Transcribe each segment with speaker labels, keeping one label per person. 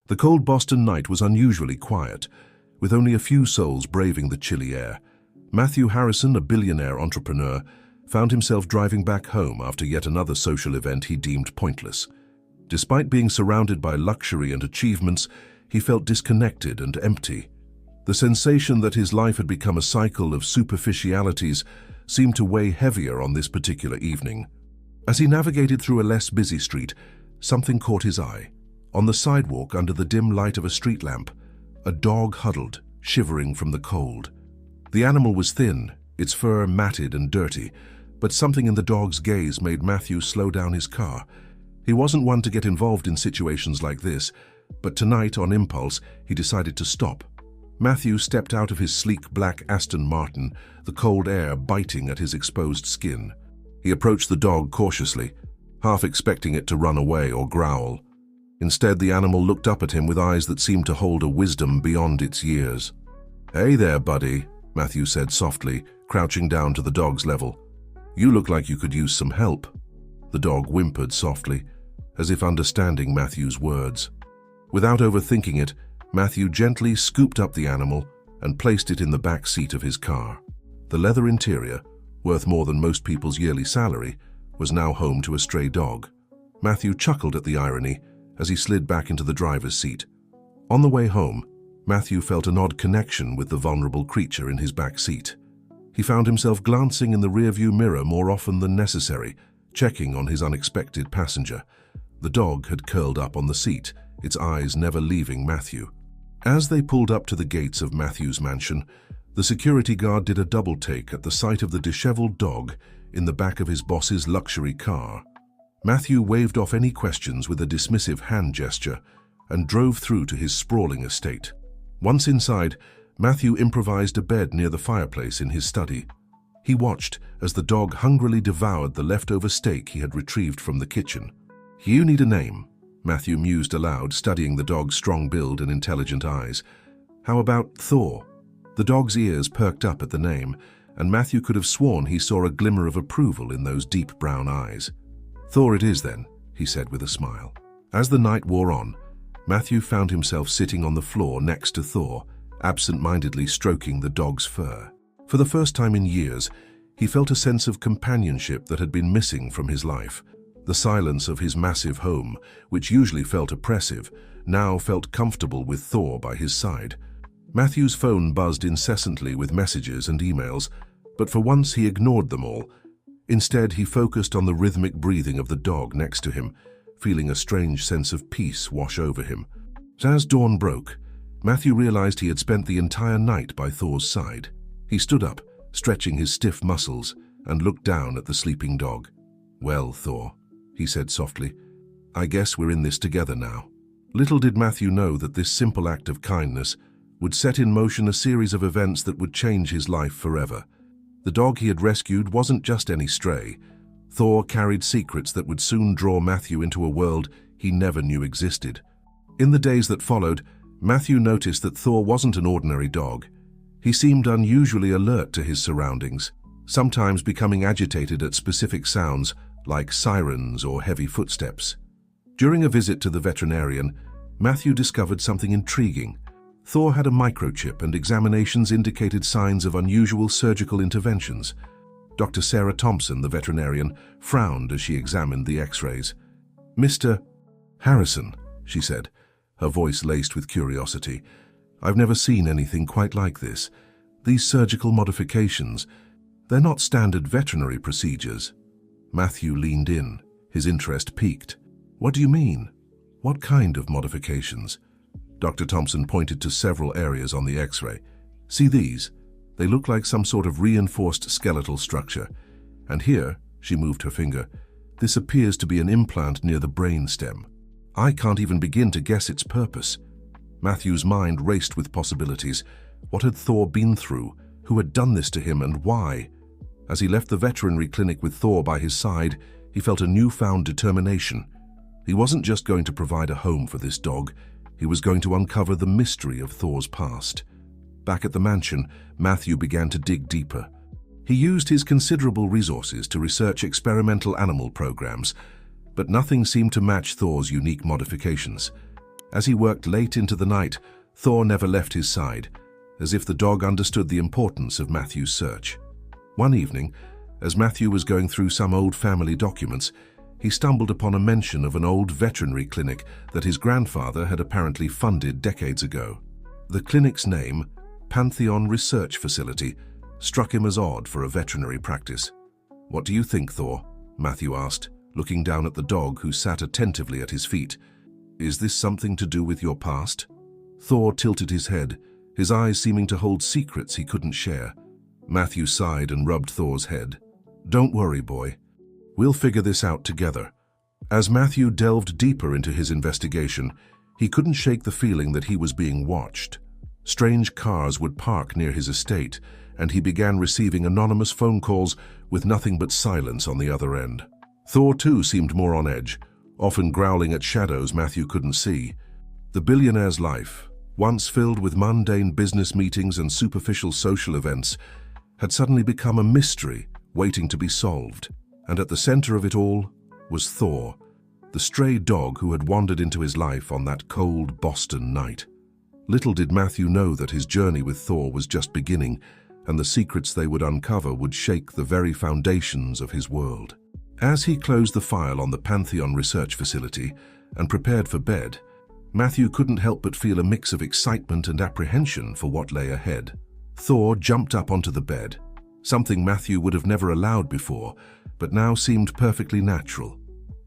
Speaker 1: The cold Boston night was unusually quiet, with only a few souls braving the chilly air. Matthew Harrison, a billionaire entrepreneur, found himself driving back home after yet another social event he deemed pointless. Despite being surrounded by luxury and achievements, he felt disconnected and empty. The sensation that his life had become a cycle of superficialities seemed to weigh heavier on this particular evening. As he navigated through a less busy street, something caught his eye. On the sidewalk, under the dim light of a street lamp, a dog huddled, shivering from the cold. The animal was thin, its fur matted and dirty, but something in the dog's gaze made Matthew slow down his car. He wasn't one to get involved in situations like this, but tonight, on impulse, he decided to stop. Matthew stepped out of his sleek black Aston Martin, the cold air biting at his exposed skin. He approached the dog cautiously, half expecting it to run away or growl. Instead, the animal looked up at him with eyes that seemed to hold a wisdom beyond its years. "Hey there, buddy," Matthew said softly, crouching down to the dog's level. "You look like you could use some help." The dog whimpered softly, as if understanding Matthew's words. Without overthinking it, Matthew gently scooped up the animal and placed it in the back seat of his car. The leather interior, worth more than most people's yearly salary, was now home to a stray dog. Matthew chuckled at the irony as he slid back into the driver's seat. On the way home, Matthew felt an odd connection with the vulnerable creature in his back seat. He found himself glancing in the rearview mirror more often than necessary, checking on his unexpected passenger. The dog had curled up on the seat, its eyes never leaving Matthew. As they pulled up to the gates of Matthew's mansion, the security guard did a double take at the sight of the disheveled dog in the back of his boss's luxury car. Matthew waved off any questions with a dismissive hand gesture and drove through to his sprawling estate. Once inside, Matthew improvised a bed near the fireplace in his study. He watched as the dog hungrily devoured the leftover steak he had retrieved from the kitchen. "You need a name," Matthew mused aloud, studying the dog's strong build and intelligent eyes. "How about Thor?" The dog's ears perked up at the name, and Matthew could have sworn he saw a glimmer of approval in those deep brown eyes. "Thor it is then," he said with a smile. As the night wore on, Matthew found himself sitting on the floor next to Thor, absent-mindedly stroking the dog's fur. For the first time in years, he felt a sense of companionship that had been missing from his life. The silence of his massive home, which usually felt oppressive, now felt comfortable with Thor by his side. Matthew's phone buzzed incessantly with messages and emails, but for once he ignored them all. Instead, he focused on the rhythmic breathing of the dog next to him, feeling a strange sense of peace wash over him. As dawn broke, Matthew realized he had spent the entire night by Thor's side. He stood up, stretching his stiff muscles, and looked down at the sleeping dog. "Well, Thor," he said softly, "I guess we're in this together now." Little did Matthew know that this simple act of kindness would set in motion a series of events that would change his life forever. The dog he had rescued wasn't just any stray. Thor carried secrets that would soon draw Matthew into a world he never knew existed. In the days that followed, Matthew noticed that Thor wasn't an ordinary dog. He seemed unusually alert to his surroundings, sometimes becoming agitated at specific sounds like sirens or heavy footsteps. During a visit to the veterinarian, Matthew discovered something intriguing. Thor had a microchip, and examinations indicated signs of unusual surgical interventions. Dr. Sarah Thompson, the veterinarian, frowned as she examined the x-rays. "Mr. Harrison," she said, her voice laced with curiosity, "I've never seen anything quite like this. These surgical modifications, they're not standard veterinary procedures." Matthew leaned in, his interest piqued. "What do you mean? What kind of modifications?" Dr. Thompson pointed to several areas on the x-ray. "See these? They look like some sort of reinforced skeletal structure. And here," she moved her finger, "this appears to be an implant near the brain stem. I can't even begin to guess its purpose." Matthew's mind raced with possibilities. What had Thor been through? Who had done this to him, and why? As he left the veterinary clinic with Thor by his side, he felt a newfound determination. He wasn't just going to provide a home for this dog. He was going to uncover the mystery of Thor's past. Back at the mansion, Matthew began to dig deeper. He used his considerable resources to research experimental animal programs, but nothing seemed to match Thor's unique modifications. As he worked late into the night, Thor never left his side, as if the dog understood the importance of Matthew's search. One evening, as Matthew was going through some old family documents, he stumbled upon a mention of an old veterinary clinic that his grandfather had apparently funded decades ago. The clinic's name, Pantheon Research Facility, struck him as odd for a veterinary practice. "What do you think, Thor?" Matthew asked, looking down at the dog who sat attentively at his feet. "Is this something to do with your past?" Thor tilted his head, his eyes seeming to hold secrets he couldn't share. Matthew sighed and rubbed Thor's head. "Don't worry, boy. We'll figure this out together." As Matthew delved deeper into his investigation, he couldn't shake the feeling that he was being watched. Strange cars would park near his estate, and he began receiving anonymous phone calls with nothing but silence on the other end. Thor, too, seemed more on edge, often growling at shadows Matthew couldn't see. The billionaire's life, once filled with mundane business meetings and superficial social events, had suddenly become a mystery waiting to be solved. And at the center of it all was Thor, the stray dog who had wandered into his life on that cold Boston night. Little did Matthew know that his journey with Thor was just beginning, and the secrets they would uncover would shake the very foundations of his world. As he closed the file on the Pantheon Research Facility and prepared for bed, Matthew couldn't help but feel a mix of excitement and apprehension for what lay ahead. Thor jumped up onto the bed, something Matthew would have never allowed before, but now seemed perfectly natural.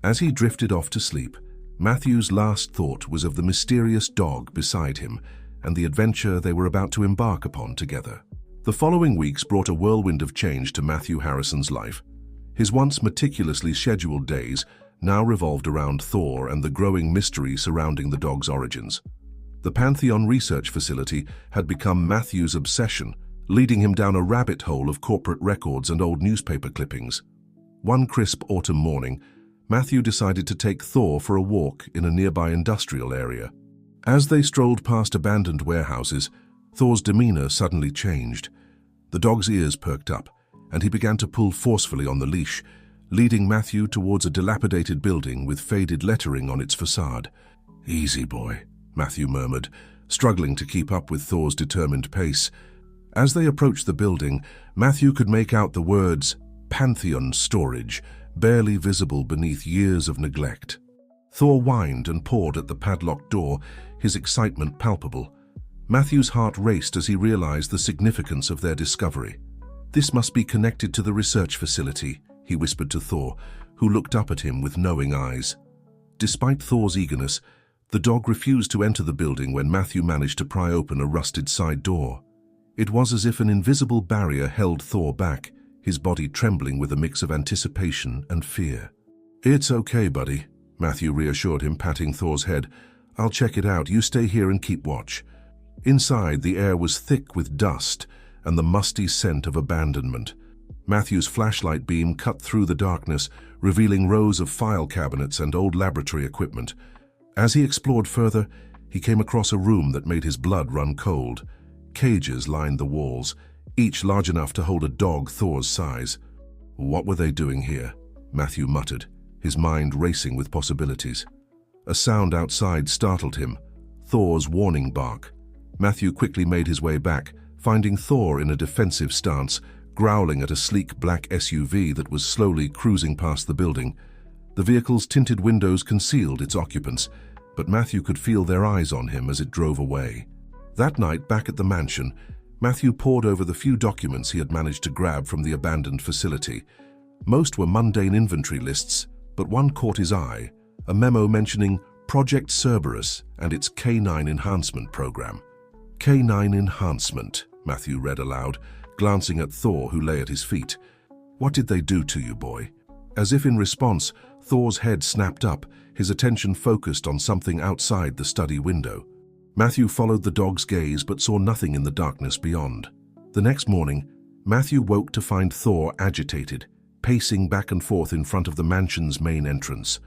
Speaker 1: As he drifted off to sleep, Matthew's last thought was of the mysterious dog beside him and the adventure they were about to embark upon together. The following weeks brought a whirlwind of change to Matthew Harrison's life. His once meticulously scheduled days now revolved around Thor and the growing mystery surrounding the dog's origins. The Pantheon Research Facility had become Matthew's obsession, leading him down a rabbit hole of corporate records and old newspaper clippings. One crisp autumn morning, Matthew decided to take Thor for a walk in a nearby industrial area. As they strolled past abandoned warehouses, Thor's demeanor suddenly changed. The dog's ears perked up, and he began to pull forcefully on the leash, leading Matthew towards a dilapidated building with faded lettering on its facade. "Easy, boy," Matthew murmured, struggling to keep up with Thor's determined pace. As they approached the building, Matthew could make out the words Pantheon Storage, barely visible beneath years of neglect. Thor whined and pawed at the padlocked door, his excitement palpable. Matthew's heart raced as he realized the significance of their discovery. "This must be connected to the research facility," he whispered to Thor, who looked up at him with knowing eyes. Despite Thor's eagerness, the dog refused to enter the building when Matthew managed to pry open a rusted side door. It was as if an invisible barrier held Thor back, his body trembling with a mix of anticipation and fear. "It's okay, buddy," Matthew reassured him, patting Thor's head. "I'll check it out. You stay here and keep watch." Inside, the air was thick with dust and the musty scent of abandonment. Matthew's flashlight beam cut through the darkness, revealing rows of file cabinets and old laboratory equipment. As he explored further, he came across a room that made his blood run cold. Cages lined the walls, each large enough to hold a dog Thor's size. What were they doing here? Matthew muttered, his mind racing with possibilities. A sound outside startled him, Thor's warning bark. Matthew quickly made his way back, finding Thor in a defensive stance, growling at a sleek black SUV that was slowly cruising past the building. The vehicle's tinted windows concealed its occupants, but Matthew could feel their eyes on him as it drove away. That night, back at the mansion, Matthew pored over the few documents he had managed to grab from the abandoned facility. Most were mundane inventory lists, but one caught his eye, a memo mentioning Project Cerberus and its K9 enhancement program. K9 enhancement, Matthew read aloud, glancing at Thor who lay at his feet. "What did they do to you, boy?" As if in response, Thor's head snapped up, his attention focused on something outside the study window. Matthew followed the dog's gaze but saw nothing in the darkness beyond. The next morning, Matthew woke to find Thor agitated, pacing back and forth in front of the mansion's main entrance.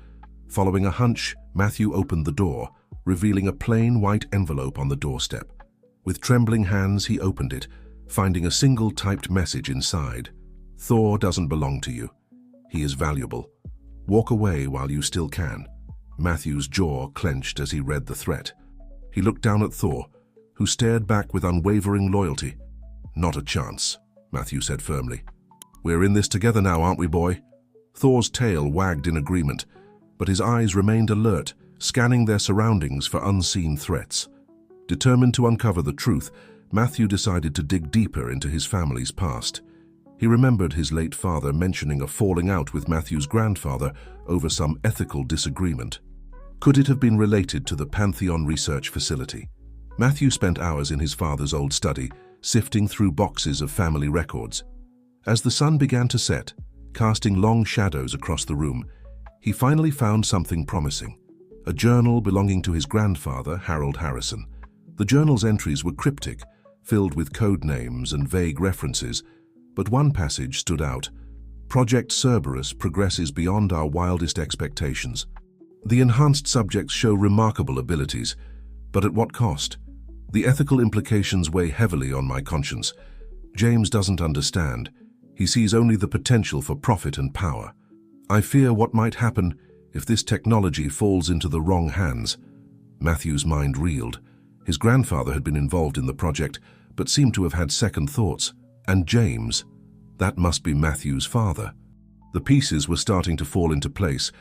Speaker 1: Following a hunch, Matthew opened the door, revealing a plain white envelope on the doorstep. With trembling hands, he opened it, finding a single typed message inside. "Thor doesn't belong to you. He is valuable. Walk away while you still can." Matthew's jaw clenched as he read the threat. He looked down at Thor, who stared back with unwavering loyalty. "Not a chance," Matthew said firmly. "We're in this together now, aren't we, boy?" Thor's tail wagged in agreement, but his eyes remained alert, scanning their surroundings for unseen threats. Determined to uncover the truth, Matthew decided to dig deeper into his family's past. He remembered his late father mentioning a falling out with Matthew's grandfather over some ethical disagreement. Could it have been related to the Pantheon research facility? Matthew spent hours in his father's old study, sifting through boxes of family records. As the sun began to set, casting long shadows across the room, he finally found something promising. A journal belonging to his grandfather, Harold Harrison. The journal's entries were cryptic, filled with code names and vague references, but one passage stood out. "Project Cerberus progresses beyond our wildest expectations. The enhanced subjects show remarkable abilities, but at what cost? The ethical implications weigh heavily on my conscience. James doesn't understand. He sees only the potential for profit and power. I fear what might happen if this technology falls into the wrong hands." Matthew's mind reeled. His grandfather had been involved in the project, but seemed to have had second thoughts. And James, that must be Matthew's father. The pieces were starting to fall into place,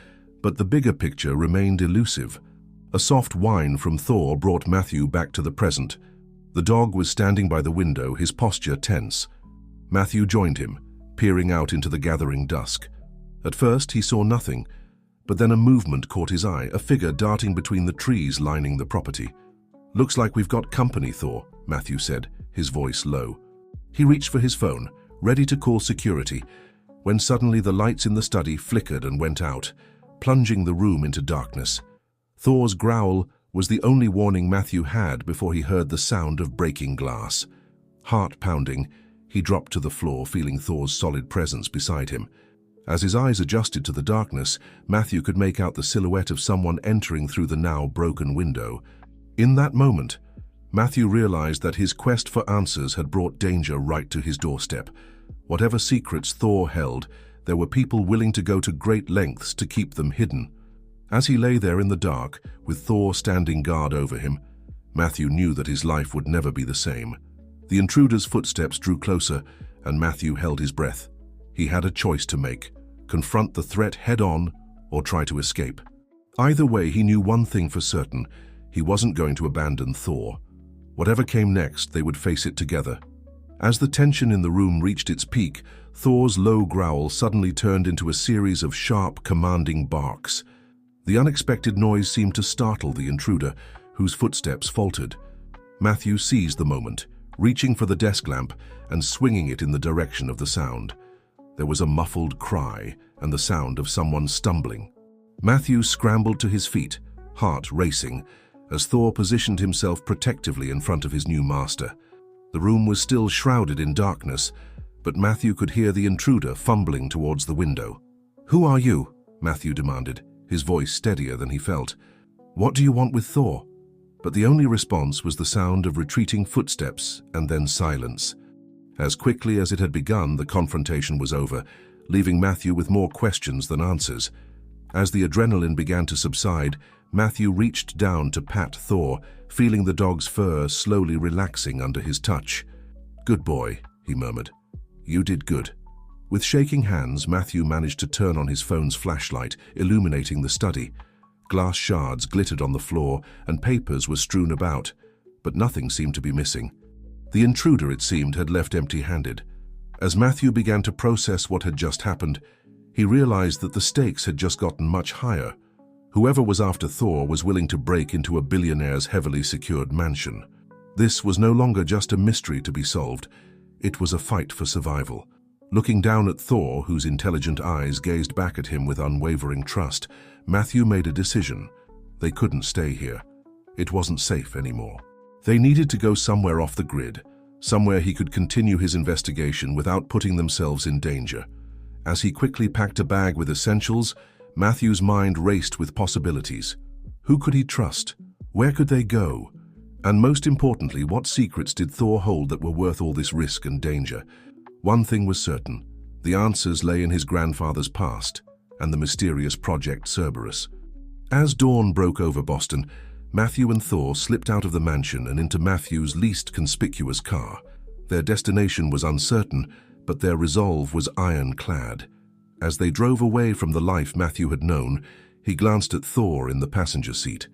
Speaker 1: but the bigger picture remained elusive. A soft whine from Thor brought Matthew back to the present. The dog was standing by the window, his posture tense. Matthew joined him, peering out into the gathering dusk. At first he saw nothing, but then a movement caught his eye, a figure darting between the trees lining the property. "Looks like we've got company, Thor," Matthew said, his voice low. He reached for his phone, ready to call security, when suddenly the lights in the study flickered and went out, plunging the room into darkness. Thor's growl was the only warning Matthew had before he heard the sound of breaking glass. Heart pounding, he dropped to the floor, feeling Thor's solid presence beside him. As his eyes adjusted to the darkness, Matthew could make out the silhouette of someone entering through the now broken window. In that moment, Matthew realized that his quest for answers had brought danger right to his doorstep. Whatever secrets Thor held, there were people willing to go to great lengths to keep them hidden. As he lay there in the dark, with Thor standing guard over him, Matthew knew that his life would never be the same. The intruder's footsteps drew closer, and Matthew held his breath. He had a choice to make: confront the threat head-on or try to escape. Either way, he knew one thing for certain: he wasn't going to abandon Thor. Whatever came next, they would face it together. As the tension in the room reached its peak, Thor's low growl suddenly turned into a series of sharp, commanding barks. The unexpected noise seemed to startle the intruder, whose footsteps faltered. Matthew seized the moment, reaching for the desk lamp and swinging it in the direction of the sound. There was a muffled cry and the sound of someone stumbling. Matthew scrambled to his feet, heart racing, as Thor positioned himself protectively in front of his new master. The room was still shrouded in darkness, but Matthew could hear the intruder fumbling towards the window. "Who are you?" Matthew demanded, his voice steadier than he felt. "What do you want with Thor?" But the only response was the sound of retreating footsteps and then silence. As quickly as it had begun, the confrontation was over, leaving Matthew with more questions than answers. As the adrenaline began to subside, Matthew reached down to pat Thor, feeling the dog's fur slowly relaxing under his touch. "Good boy," he murmured. "You did good." With shaking hands, Matthew managed to turn on his phone's flashlight, illuminating the study. Glass shards glittered on the floor and papers were strewn about, but nothing seemed to be missing. The intruder, it seemed, had left empty-handed. As Matthew began to process what had just happened, he realized that the stakes had just gotten much higher. Whoever was after Thor was willing to break into a billionaire's heavily secured mansion. This was no longer just a mystery to be solved. It was a fight for survival. Looking down at Thor, whose intelligent eyes gazed back at him with unwavering trust, Matthew made a decision. They couldn't stay here. It wasn't safe anymore. They needed to go somewhere off the grid, somewhere he could continue his investigation without putting themselves in danger. As he quickly packed a bag with essentials, Matthew's mind raced with possibilities. Who could he trust? Where could they go? And most importantly, what secrets did Thor hold that were worth all this risk and danger? One thing was certain: the answers lay in his grandfather's past and the mysterious Project Cerberus. As dawn broke over Boston, Matthew and Thor slipped out of the mansion and into Matthew's least conspicuous car. Their destination was uncertain, but their resolve was ironclad. As they drove away from the life Matthew had known, he glanced at Thor in the passenger seat.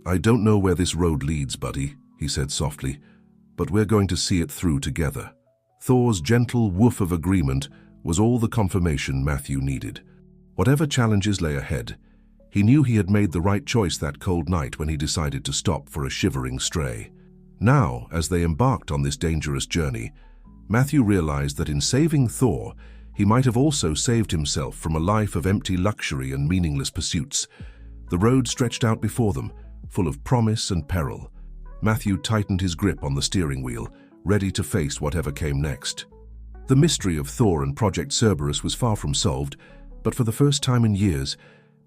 Speaker 1: "I don't know where this road leads, buddy," he said softly, "but we're going to see it through together." Thor's gentle woof of agreement was all the confirmation Matthew needed. Whatever challenges lay ahead, he knew he had made the right choice that cold night when he decided to stop for a shivering stray. Now, as they embarked on this dangerous journey, Matthew realized that in saving Thor, he might have also saved himself from a life of empty luxury and meaningless pursuits. The road stretched out before them, full of promise and peril. Matthew tightened his grip on the steering wheel, ready to face whatever came next. The mystery of Thor and Project Cerberus was far from solved, but for the first time in years,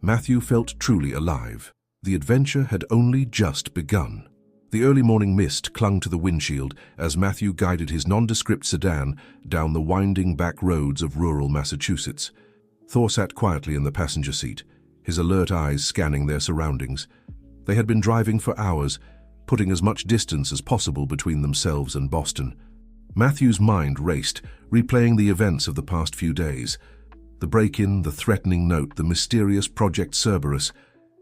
Speaker 1: Matthew felt truly alive. The adventure had only just begun. The early morning mist clung to the windshield as Matthew guided his nondescript sedan down the winding back roads of rural Massachusetts. Thor sat quietly in the passenger seat, his alert eyes scanning their surroundings. They had been driving for hours, putting as much distance as possible between themselves and Boston. Matthew's mind raced, replaying the events of the past few days. The break-in, the threatening note, the mysterious Project Cerberus.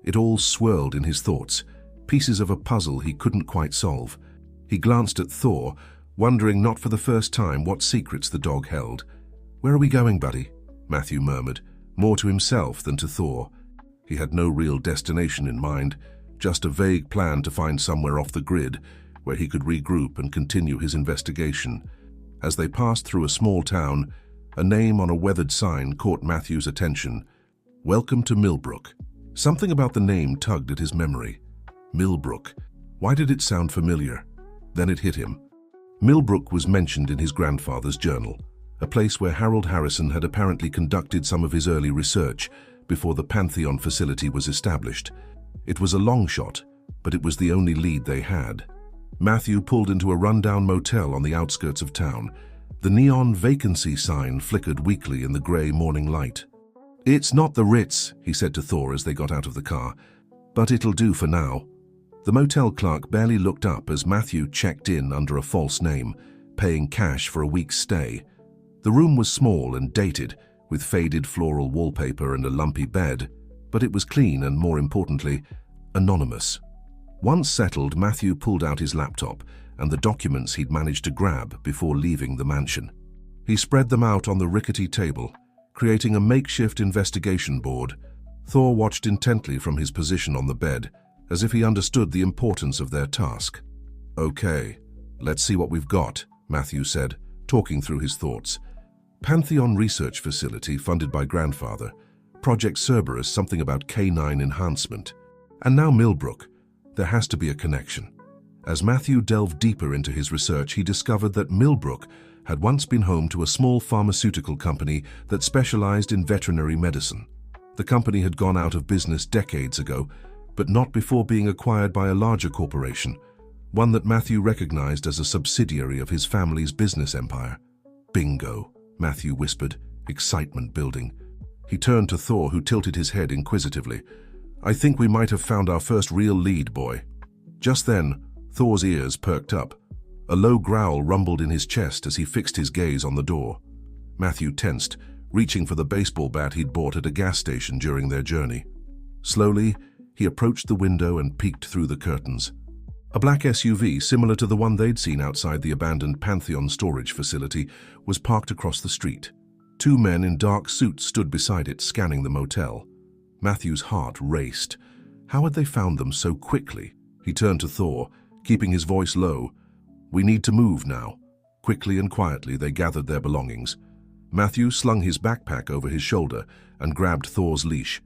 Speaker 1: It all swirled in his thoughts, pieces of a puzzle he couldn't quite solve. He glanced at Thor, wondering not for the first time what secrets the dog held. "Where are we going, buddy?" Matthew murmured, more to himself than to Thor. He had no real destination in mind, just a vague plan to find somewhere off the grid where he could regroup and continue his investigation. As they passed through a small town, a name on a weathered sign caught Matthew's attention. "Welcome to Millbrook." Something about the name tugged at his memory. Millbrook. Why did it sound familiar? Then it hit him. Millbrook was mentioned in his grandfather's journal, a place where Harold Harrison had apparently conducted some of his early research before the Pantheon facility was established. It was a long shot, but it was the only lead they had. Matthew pulled into a rundown motel on the outskirts of town. The neon vacancy sign flickered weakly in the gray morning light. "It's not the Ritz," he said to Thor as they got out of the car, "but it'll do for now." The motel clerk barely looked up as Matthew checked in under a false name, paying cash for a week's stay. The room was small and dated, with faded floral wallpaper and a lumpy bed, but it was clean and, more importantly, anonymous. Once settled, Matthew pulled out his laptop and the documents he'd managed to grab before leaving the mansion. He spread them out on the rickety table, creating a makeshift investigation board. Thor watched intently from his position on the bed, as if he understood the importance of their task. "Okay, let's see what we've got," Matthew said, talking through his thoughts. Pantheon Research Facility funded by grandfather, Project Cerberus, something about canine enhancement, and now Millbrook. There has to be a connection. As Matthew delved deeper into his research, he discovered that Millbrook had once been home to a small pharmaceutical company that specialized in veterinary medicine. The company had gone out of business decades ago, but not before being acquired by a larger corporation, one that Matthew recognized as a subsidiary of his family's business empire. "Bingo," Matthew whispered, excitement building. He turned to Thor, who tilted his head inquisitively. "I think we might have found our first real lead, boy." Just then, Thor's ears perked up. A low growl rumbled in his chest as he fixed his gaze on the door. Matthew tensed, reaching for the baseball bat he'd bought at a gas station during their journey. Slowly, he approached the window and peeked through the curtains. A black SUV, similar to the one they'd seen outside the abandoned Pantheon storage facility, was parked across the street. Two men in dark suits stood beside it, scanning the motel. Matthew's heart raced. How had they found them so quickly? He turned to Thor, keeping his voice low. "We need to move now." Quickly and quietly, they gathered their belongings. Matthew slung his backpack over his shoulder and grabbed Thor's leash.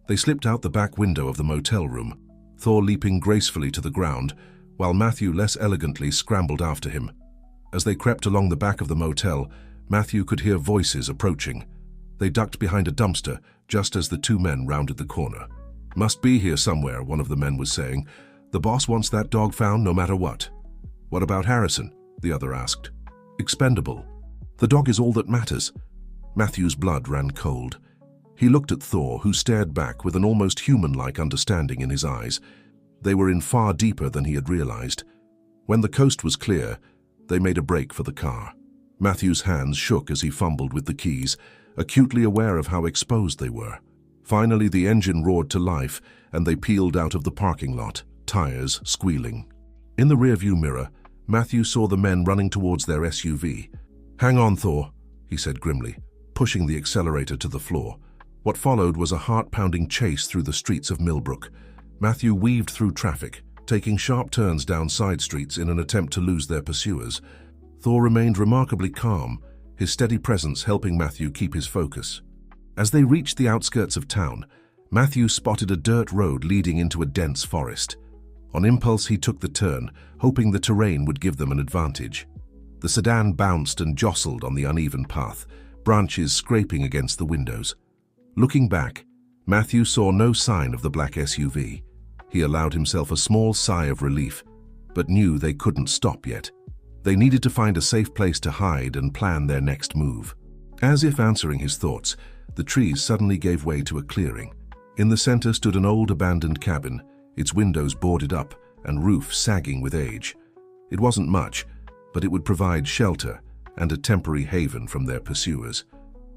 Speaker 1: They slipped out the back window of the motel room, Thor leaping gracefully to the ground, while Matthew less elegantly scrambled after him. As they crept along the back of the motel, Matthew could hear voices approaching. They ducked behind a dumpster just as the two men rounded the corner. "Must be here somewhere," one of the men was saying. "The boss wants that dog found no matter what." "What about Harrison?" the other asked. "Expendable. The dog is all that matters." Matthew's blood ran cold. He looked at Thor, who stared back with an almost human-like understanding in his eyes. They were in far deeper than he had realized. When the coast was clear, they made a break for the car. Matthew's hands shook as he fumbled with the keys, acutely aware of how exposed they were. Finally, the engine roared to life, and they peeled out of the parking lot, tires squealing. In the rearview mirror, Matthew saw the men running towards their SUV. "Hang on, Thor," he said grimly, pushing the accelerator to the floor. What followed was a heart-pounding chase through the streets of Millbrook. Matthew weaved through traffic, taking sharp turns down side streets in an attempt to lose their pursuers. Thor remained remarkably calm, his steady presence helping Matthew keep his focus. As they reached the outskirts of town, Matthew spotted a dirt road leading into a dense forest. On impulse, he took the turn, hoping the terrain would give them an advantage. The sedan bounced and jostled on the uneven path, branches scraping against the windows. Looking back, Matthew saw no sign of the black SUV. He allowed himself a small sigh of relief, but knew they couldn't stop yet. They needed to find a safe place to hide and plan their next move. As if answering his thoughts, the trees suddenly gave way to a clearing. In the center stood an old abandoned cabin, its windows boarded up and roof sagging with age. It wasn't much, but it would provide shelter and a temporary haven from their pursuers.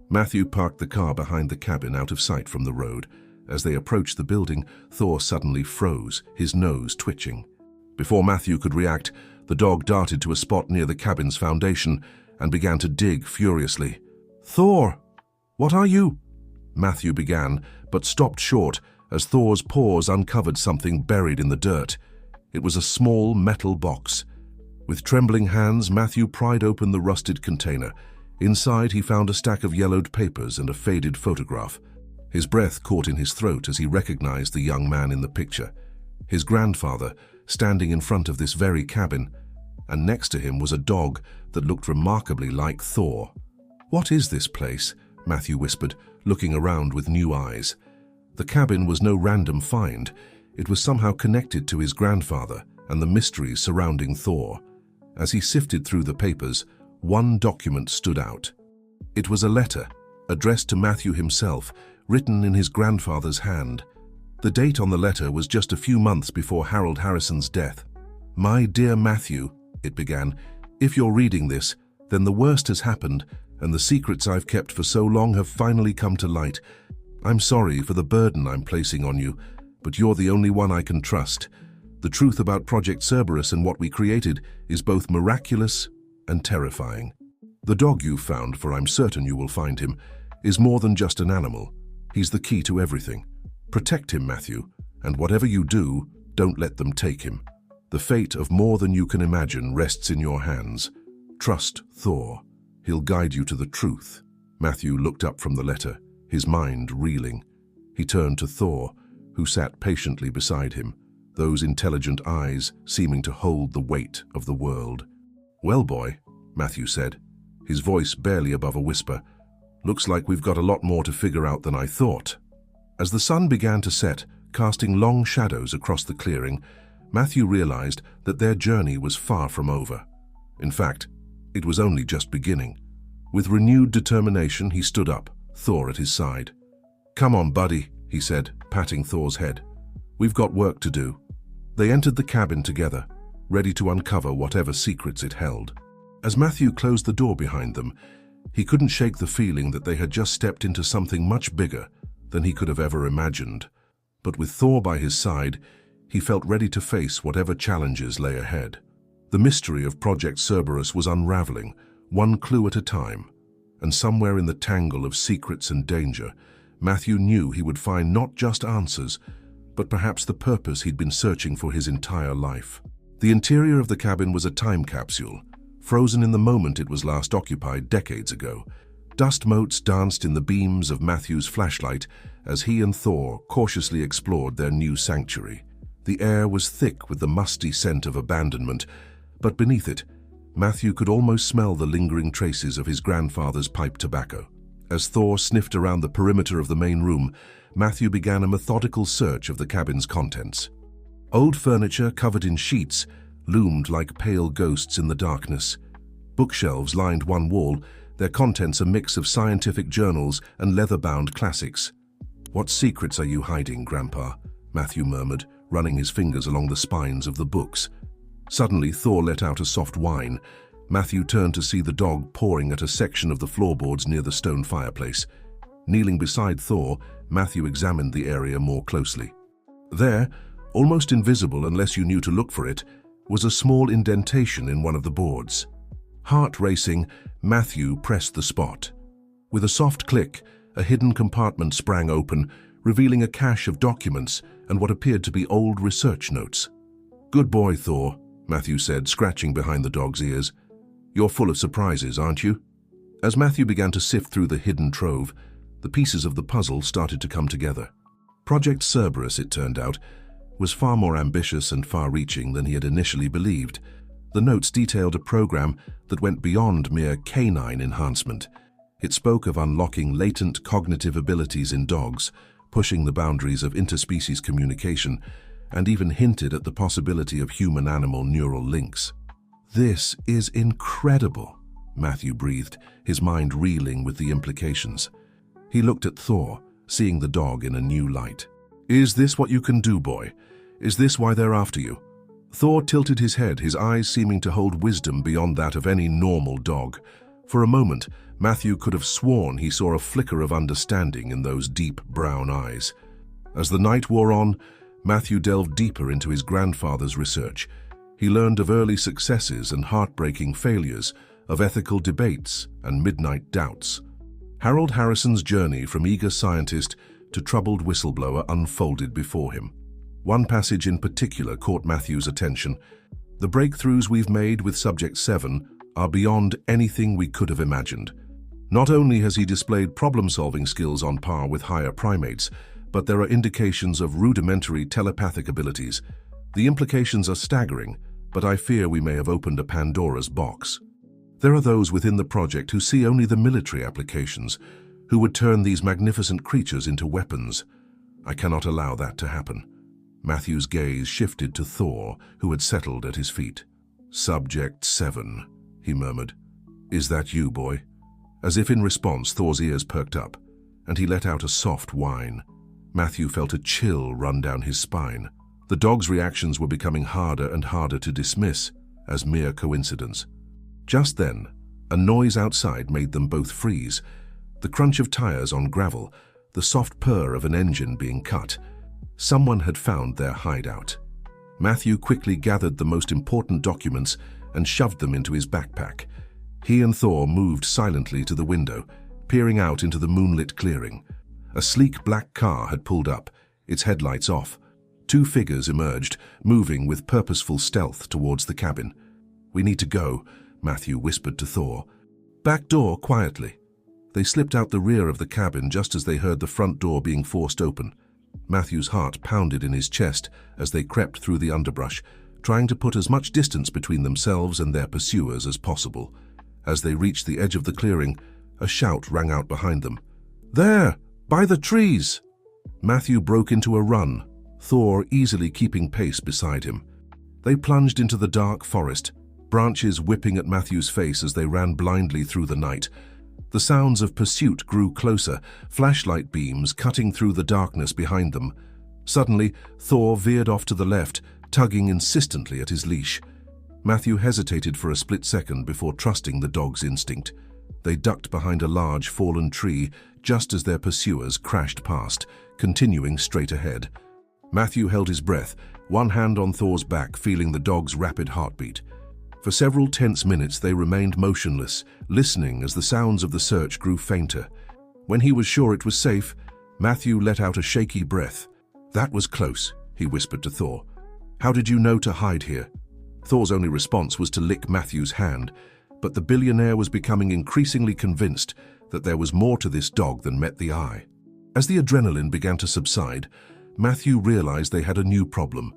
Speaker 1: Matthew parked the car behind the cabin out of sight from the road. As they approached the building, Thor suddenly froze, his nose twitching. Before Matthew could react, the dog darted to a spot near the cabin's foundation and began to dig furiously. "Thor, what are you?" Matthew began, but stopped short as Thor's paws uncovered something buried in the dirt. It was a small metal box. With trembling hands, Matthew pried open the rusted container. Inside, he found a stack of yellowed papers and a faded photograph. His breath caught in his throat as he recognized the young man in the picture. His grandfather, standing in front of this very cabin, and next to him was a dog that looked remarkably like Thor. "What is this place?" Matthew whispered, looking around with new eyes. The cabin was no random find. It was somehow connected to his grandfather and the mysteries surrounding Thor. As he sifted through the papers, one document stood out. It was a letter, addressed to Matthew himself, written in his grandfather's hand. The date on the letter was just a few months before Harold Harrison's death. "My dear Matthew," it began, "if you're reading this, then the worst has happened, and the secrets I've kept for so long have finally come to light. I'm sorry for the burden I'm placing on you, but you're the only one I can trust. The truth about Project Cerberus and what we created is both miraculous and terrifying. The dog you found, for I'm certain you will find him, is more than just an animal. He's the key to everything. Protect him, Matthew, and whatever you do, don't let them take him. The fate of more than you can imagine rests in your hands. Trust Thor. He'll guide you to the truth." Matthew looked up from the letter, his mind reeling. He turned to Thor, who sat patiently beside him, those intelligent eyes seeming to hold the weight of the world. "Well, boy," Matthew said, his voice barely above a whisper, "looks like we've got a lot more to figure out than I thought." As the sun began to set, casting long shadows across the clearing, Matthew realized that their journey was far from over. In fact, it was only just beginning. With renewed determination, he stood up, Thor at his side. "Come on, buddy," he said, patting Thor's head. "We've got work to do." They entered the cabin together, ready to uncover whatever secrets it held. As Matthew closed the door behind them, he couldn't shake the feeling that they had just stepped into something much bigger than he could have ever imagined. But with Thor by his side, he felt ready to face whatever challenges lay ahead. The mystery of Project Cerberus was unraveling, one clue at a time, and somewhere in the tangle of secrets and danger, Matthew knew he would find not just answers, but perhaps the purpose he'd been searching for his entire life. The interior of the cabin was a time capsule, frozen in the moment it was last occupied decades ago. Dust motes danced in the beams of Matthew's flashlight as he and Thor cautiously explored their new sanctuary. The air was thick with the musty scent of abandonment, but beneath it, Matthew could almost smell the lingering traces of his grandfather's pipe tobacco. As Thor sniffed around the perimeter of the main room, Matthew began a methodical search of the cabin's contents. Old furniture covered in sheets loomed like pale ghosts in the darkness. Bookshelves lined one wall, their contents a mix of scientific journals and leather-bound classics. "What secrets are you hiding, Grandpa?" Matthew murmured, running his fingers along the spines of the books. Suddenly, Thor let out a soft whine. Matthew turned to see the dog pawing at a section of the floorboards near the stone fireplace. Kneeling beside Thor, Matthew examined the area more closely. There, almost invisible unless you knew to look for it, was a small indentation in one of the boards. Heart racing, Matthew pressed the spot. With a soft click, a hidden compartment sprang open, revealing a cache of documents and what appeared to be old research notes. "Good boy, Thor," Matthew said, scratching behind the dog's ears. "You're full of surprises, aren't you?" As Matthew began to sift through the hidden trove, the pieces of the puzzle started to come together. Project Cerberus, it turned out, was far more ambitious and far-reaching than he had initially believed. The notes detailed a program that went beyond mere canine enhancement. It spoke of unlocking latent cognitive abilities in dogs, pushing the boundaries of interspecies communication, and even hinted at the possibility of human-animal neural links. "This is incredible," Matthew breathed, his mind reeling with the implications. He looked at Thor, seeing the dog in a new light. "Is this what you can do, boy? Is this why they're after you?" Thor tilted his head, his eyes seeming to hold wisdom beyond that of any normal dog. For a moment, Matthew could have sworn he saw a flicker of understanding in those deep brown eyes. As the night wore on, Matthew delved deeper into his grandfather's research. He learned of early successes and heartbreaking failures, of ethical debates and midnight doubts. Harold Harrison's journey from eager scientist to troubled whistleblower unfolded before him. One passage in particular caught Matthew's attention. "The breakthroughs we've made with Subject 7 are beyond anything we could have imagined." Not only has he displayed problem-solving skills on par with higher primates, but there are indications of rudimentary telepathic abilities. The implications are staggering, but I fear we may have opened a Pandora's box. There are those within the project who see only the military applications, who would turn these magnificent creatures into weapons. I cannot allow that to happen. Matthew's gaze shifted to Thor, who had settled at his feet. "Subject 7, he murmured. "Is that you, boy?" As if in response, Thor's ears perked up, and he let out a soft whine. Matthew felt a chill run down his spine. The dog's reactions were becoming harder and harder to dismiss as mere coincidence. Just then, a noise outside made them both freeze. The crunch of tires on gravel, the soft purr of an engine being cut. Someone had found their hideout. Matthew quickly gathered the most important documents and shoved them into his backpack. He and Thor moved silently to the window, peering out into the moonlit clearing. A sleek black car had pulled up, its headlights off. Two figures emerged, moving with purposeful stealth towards the cabin. "We need to go," Matthew whispered to Thor. "Back door, quietly." They slipped out the rear of the cabin just as they heard the front door being forced open. Matthew's heart pounded in his chest as they crept through the underbrush, trying to put as much distance between themselves and their pursuers as possible. As they reached the edge of the clearing, a shout rang out behind them. "There! By the trees!" Matthew broke into a run, Thor easily keeping pace beside him. They plunged into the dark forest, branches whipping at Matthew's face as they ran blindly through the night. The sounds of pursuit grew closer, flashlight beams cutting through the darkness behind them. Suddenly, Thor veered off to the left, tugging insistently at his leash. Matthew hesitated for a split second before trusting the dog's instinct. They ducked behind a large fallen tree just as their pursuers crashed past, continuing straight ahead. Matthew held his breath, one hand on Thor's back, feeling the dog's rapid heartbeat. For several tense minutes they remained motionless, listening as the sounds of the search grew fainter. When he was sure it was safe, Matthew let out a shaky breath. "That was close," he whispered to Thor. "How did you know to hide here?" Thor's only response was to lick Matthew's hand, but the billionaire was becoming increasingly convinced that there was more to this dog than met the eye. As the adrenaline began to subside, Matthew realized they had a new problem.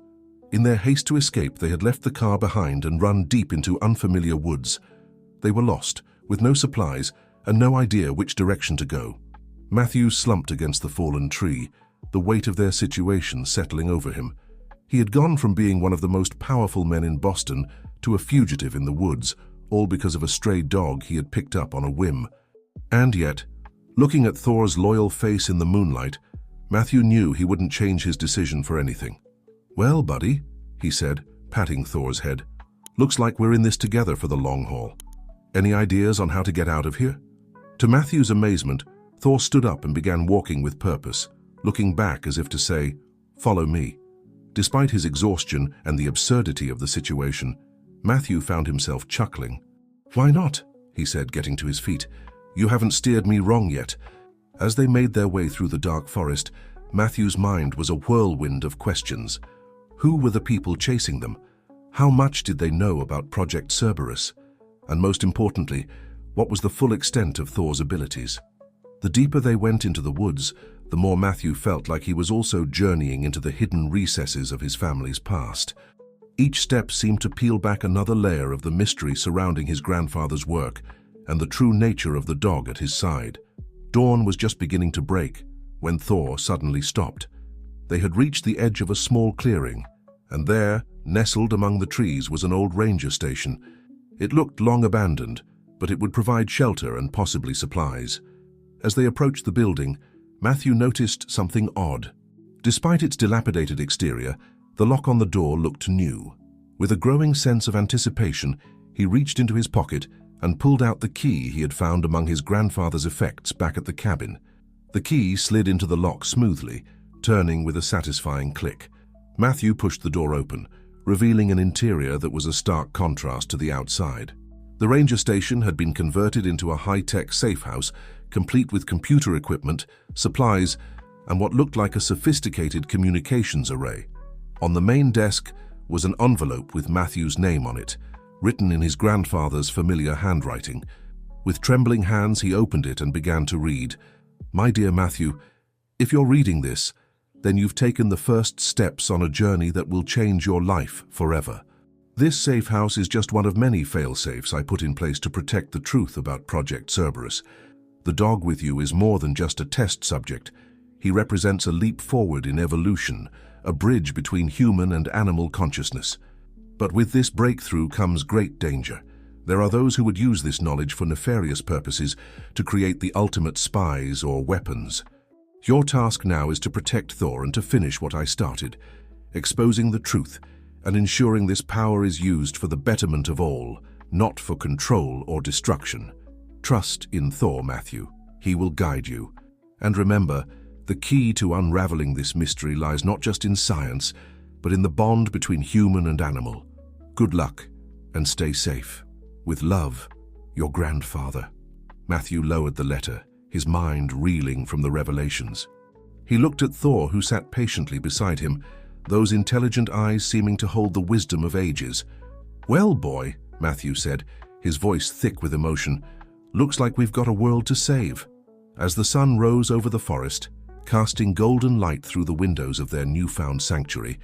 Speaker 1: In their haste to escape, they had left the car behind and run deep into unfamiliar woods. They were lost, with no supplies and no idea which direction to go. Matthew slumped against the fallen tree, the weight of their situation settling over him. He had gone from being one of the most powerful men in Boston to a fugitive in the woods, all because of a stray dog he had picked up on a whim. And yet, looking at Thor's loyal face in the moonlight, Matthew knew he wouldn't change his decision for anything. "Well, buddy," he said, patting Thor's head, "looks like we're in this together for the long haul. Any ideas on how to get out of here?" To Matthew's amazement, Thor stood up and began walking with purpose, looking back as if to say, "Follow me." Despite his exhaustion and the absurdity of the situation, Matthew found himself chuckling. "Why not?" he said, getting to his feet. "You haven't steered me wrong yet." As they made their way through the dark forest, Matthew's mind was a whirlwind of questions. Who were the people chasing them? How much did they know about Project Cerberus? And most importantly, what was the full extent of Thor's abilities? The deeper they went into the woods, the more Matthew felt like he was also journeying into the hidden recesses of his family's past. Each step seemed to peel back another layer of the mystery surrounding his grandfather's work and the true nature of the dog at his side. Dawn was just beginning to break when Thor suddenly stopped. They had reached the edge of a small clearing, and there, nestled among the trees, was an old ranger station. It looked long abandoned, but it would provide shelter and possibly supplies. As they approached the building, Matthew noticed something odd. Despite its dilapidated exterior, the lock on the door looked new. With a growing sense of anticipation, he reached into his pocket and pulled out the key he had found among his grandfather's effects back at the cabin. The key slid into the lock smoothly, turning with a satisfying click. Matthew pushed the door open, revealing an interior that was a stark contrast to the outside. The ranger station had been converted into a high-tech safe house, complete with computer equipment, supplies, and what looked like a sophisticated communications array. On the main desk was an envelope with Matthew's name on it, written in his grandfather's familiar handwriting. With trembling hands, he opened it and began to read. "My dear Matthew, if you're reading this, then you've taken the first steps on a journey that will change your life forever. This safe house is just one of many fail-safes I put in place to protect the truth about Project Cerberus. The dog with you is more than just a test subject. He represents a leap forward in evolution, a bridge between human and animal consciousness. But with this breakthrough comes great danger. There are those who would use this knowledge for nefarious purposes, to create the ultimate spies or weapons. Your task now is to protect Thor and to finish what I started, exposing the truth and ensuring this power is used for the betterment of all, not for control or destruction. Trust in Thor, Matthew. He will guide you. And remember, the key to unraveling this mystery lies not just in science, but in the bond between human and animal. Good luck, and stay safe. With love, your grandfather." Matthew lowered the letter, his mind reeling from the revelations. He looked at Thor, who sat patiently beside him, those intelligent eyes seeming to hold the wisdom of ages. "Well, boy," Matthew said, his voice thick with emotion, "looks like we've got a world to save." As the sun rose over the forest, casting golden light through the windows of their newfound sanctuary,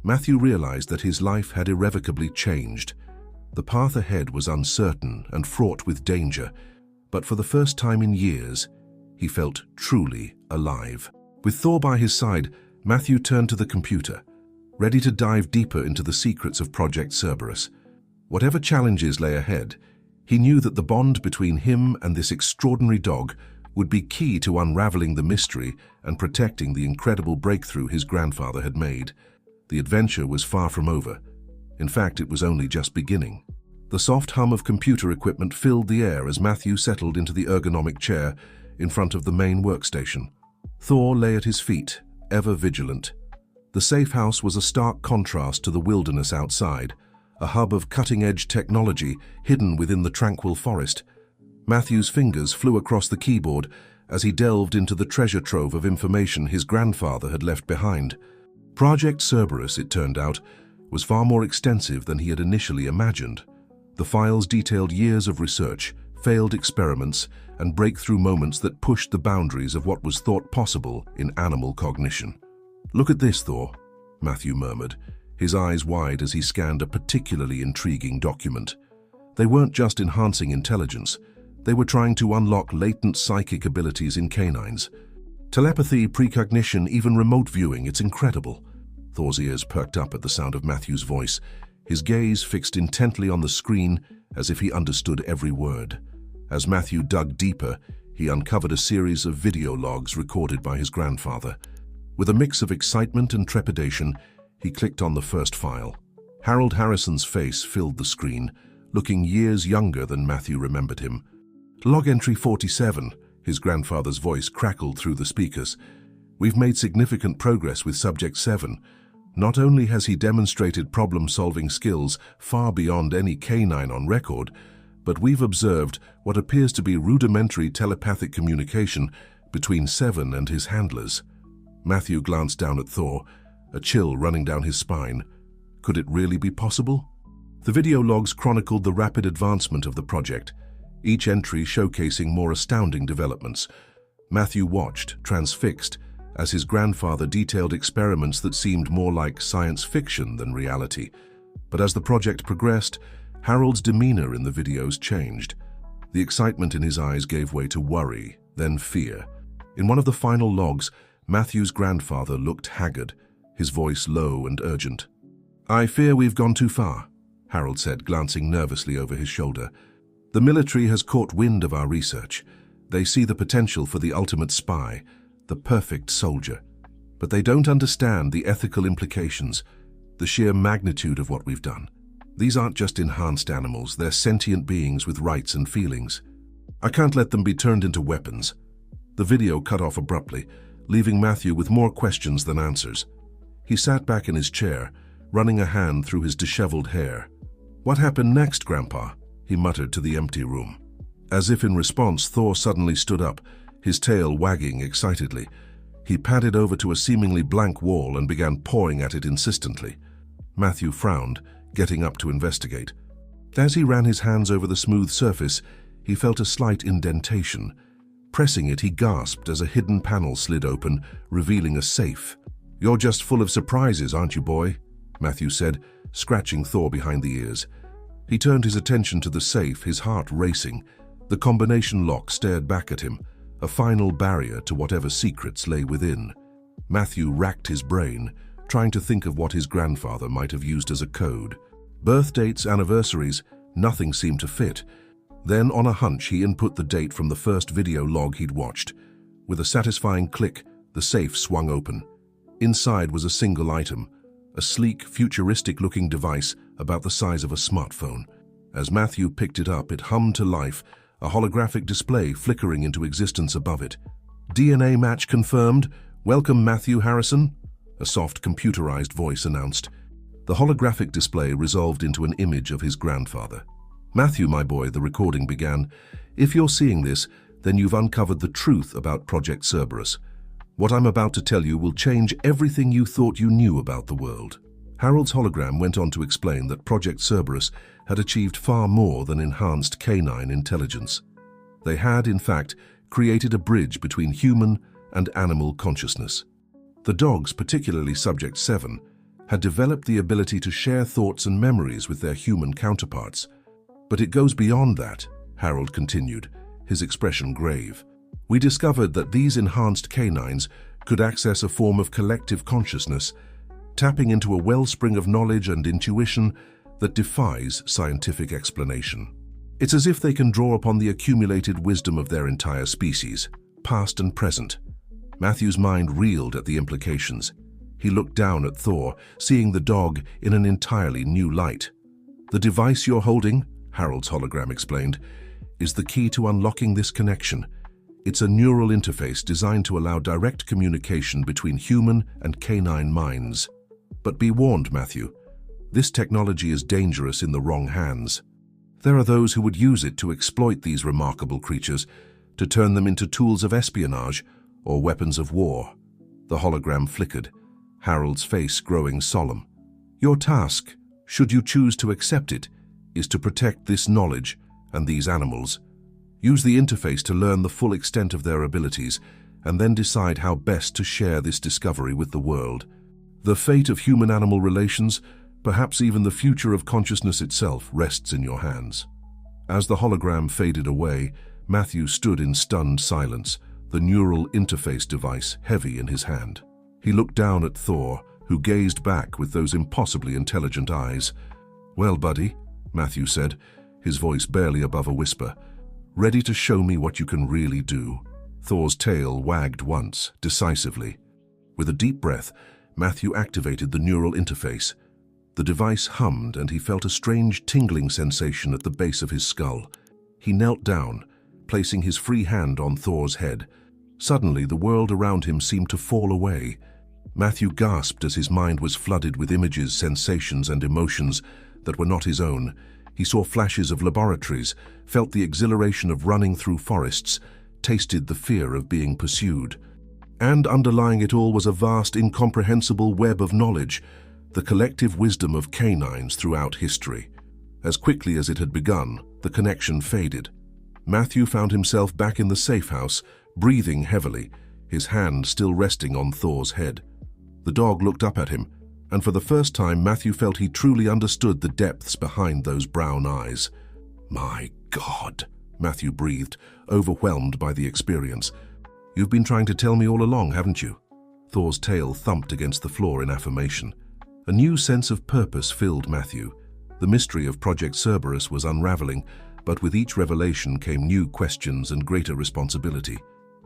Speaker 1: Matthew realized that his life had irrevocably changed. The path ahead was uncertain and fraught with danger, but for the first time in years, he felt truly alive. With Thor by his side, Matthew turned to the computer, ready to dive deeper into the secrets of Project Cerberus. Whatever challenges lay ahead, he knew that the bond between him and this extraordinary dog would be key to unraveling the mystery and protecting the incredible breakthrough his grandfather had made. The adventure was far from over. In fact, it was only just beginning. The soft hum of computer equipment filled the air as Matthew settled into the ergonomic chair in front of the main workstation. Thor lay at his feet, ever vigilant. The safe house was a stark contrast to the wilderness outside, a hub of cutting-edge technology hidden within the tranquil forest. Matthew's fingers flew across the keyboard as he delved into the treasure trove of information his grandfather had left behind. Project Cerberus, it turned out, was far more extensive than he had initially imagined. The files detailed years of research, failed experiments, and breakthrough moments that pushed the boundaries of what was thought possible in animal cognition. "Look at this, Thor," Matthew murmured, his eyes wide as he scanned a particularly intriguing document. They weren't just enhancing intelligence, they were trying to unlock latent psychic abilities in canines. Telepathy, precognition, even remote viewing, it's incredible. Thor's ears perked up at the sound of Matthew's voice, his gaze fixed intently on the screen as if he understood every word. As Matthew dug deeper, he uncovered a series of video logs recorded by his grandfather. With a mix of excitement and trepidation, he clicked on the first file. Harold Harrison's face filled the screen, looking years younger than Matthew remembered him. "Log entry 47, his grandfather's voice crackled through the speakers. "We've made significant progress with Subject 7. Not only has he demonstrated problem-solving skills far beyond any canine on record, but we've observed what appears to be rudimentary telepathic communication between 7 and his handlers." Matthew glanced down at Thor, a chill running down his spine. Could it really be possible? The video logs chronicled the rapid advancement of the project, each entry showcasing more astounding developments. Matthew watched, transfixed, as his grandfather detailed experiments that seemed more like science fiction than reality. But as the project progressed, Harold's demeanor in the videos changed. The excitement in his eyes gave way to worry, then fear. In one of the final logs, Matthew's grandfather looked haggard, his voice low and urgent. "I fear we've gone too far," Harold said, glancing nervously over his shoulder. "The military has caught wind of our research. They see the potential for the ultimate spy, the perfect soldier. But they don't understand the ethical implications, the sheer magnitude of what we've done. These aren't just enhanced animals, they're sentient beings with rights and feelings. I can't let them be turned into weapons." The video cut off abruptly, leaving Matthew with more questions than answers. He sat back in his chair, running a hand through his disheveled hair. "What happened next, Grandpa?" he muttered to the empty room. As if in response, Thor suddenly stood up, his tail wagging excitedly. He padded over to a seemingly blank wall and began pawing at it insistently. Matthew frowned, getting up to investigate. As he ran his hands over the smooth surface, he felt a slight indentation. Pressing it, he gasped as a hidden panel slid open, revealing a safe. "You're just full of surprises, aren't you, boy?" Matthew said, scratching Thor behind the ears. He turned his attention to the safe, his heart racing. The combination lock stared back at him, a final barrier to whatever secrets lay within. Matthew racked his brain, trying to think of what his grandfather might have used as a code. Birth dates, anniversaries, nothing seemed to fit. Then, on a hunch, he input the date from the first video log he'd watched. With a satisfying click, the safe swung open. Inside was a single item, a sleek, futuristic-looking device about the size of a smartphone. As Matthew picked it up, it hummed to life, a holographic display flickering into existence above it. "DNA match confirmed. Welcome, Matthew Harrison," a soft, computerized voice announced. The holographic display resolved into an image of his grandfather. "Matthew, my boy," the recording began, "if you're seeing this, then you've uncovered the truth about Project Cerberus. What I'm about to tell you will change everything you thought you knew about the world." Harold's hologram went on to explain that Project Cerberus had achieved far more than enhanced canine intelligence. They had, in fact, created a bridge between human and animal consciousness. The dogs, particularly Subject 7, had developed the ability to share thoughts and memories with their human counterparts. "But it goes beyond that," Harold continued, his expression grave. "We discovered that these enhanced canines could access a form of collective consciousness, tapping into a wellspring of knowledge and intuition that defies scientific explanation. It's as if they can draw upon the accumulated wisdom of their entire species, past and present." Matthew's mind reeled at the implications. He looked down at Thor, seeing the dog in an entirely new light. "The device you're holding," Harold's hologram explained, "is the key to unlocking this connection. It's a neural interface designed to allow direct communication between human and canine minds. But be warned, Matthew, this technology is dangerous in the wrong hands. There are those who would use it to exploit these remarkable creatures, to turn them into tools of espionage or weapons of war." The hologram flickered, Harold's face growing solemn. "Your task, should you choose to accept it, is to protect this knowledge and these animals. Use the interface to learn the full extent of their abilities, and then decide how best to share this discovery with the world. The fate of human-animal relations, perhaps even the future of consciousness itself, rests in your hands." As the hologram faded away, Matthew stood in stunned silence, the neural interface device heavy in his hand. He looked down at Thor, who gazed back with those impossibly intelligent eyes. "Well, buddy," Matthew said, his voice barely above a whisper. "Ready to show me what you can really do?" Thor's tail wagged once, decisively. With a deep breath, Matthew activated the neural interface. The device hummed and he felt a strange tingling sensation at the base of his skull. He knelt down, placing his free hand on Thor's head. Suddenly, the world around him seemed to fall away. Matthew gasped as his mind was flooded with images, sensations, and emotions that were not his own. He saw flashes of laboratories, felt the exhilaration of running through forests, tasted the fear of being pursued. And underlying it all was a vast, incomprehensible web of knowledge, the collective wisdom of canines throughout history. As quickly as it had begun, the connection faded. Matthew found himself back in the safe house, breathing heavily, his hand still resting on Thor's head. The dog looked up at him, and for the first time Matthew felt he truly understood the depths behind those brown eyes. "My God," Matthew breathed, overwhelmed by the experience. "You've been trying to tell me all along, haven't you?" Thor's tail thumped against the floor in affirmation. A new sense of purpose filled Matthew. The mystery of Project Cerberus was unraveling, but with each revelation came new questions and greater responsibility.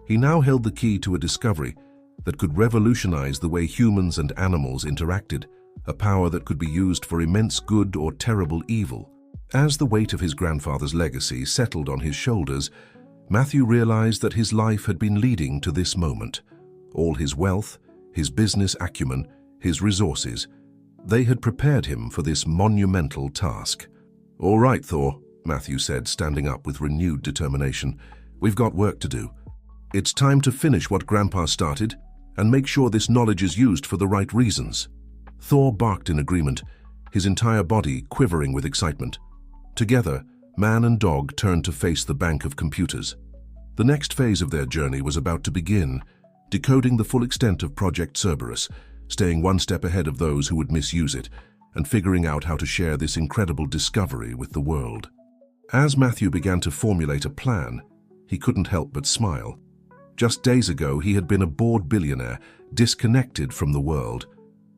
Speaker 1: He now held the key to a discovery that could revolutionize the way humans and animals interacted, a power that could be used for immense good or terrible evil. As the weight of his grandfather's legacy settled on his shoulders, Matthew realized that his life had been leading to this moment. All his wealth, his business acumen, his resources, they had prepared him for this monumental task. "All right, Thor," Matthew said, standing up with renewed determination. "We've got work to do. It's time to finish what Grandpa started and make sure this knowledge is used for the right reasons." Thor barked in agreement, his entire body quivering with excitement. Together, man and dog turned to face the bank of computers. The next phase of their journey was about to begin, decoding the full extent of Project Cerberus, staying one step ahead of those who would misuse it, and figuring out how to share this incredible discovery with the world. As Matthew began to formulate a plan, he couldn't help but smile. Just days ago, he had been a bored billionaire, disconnected from the world.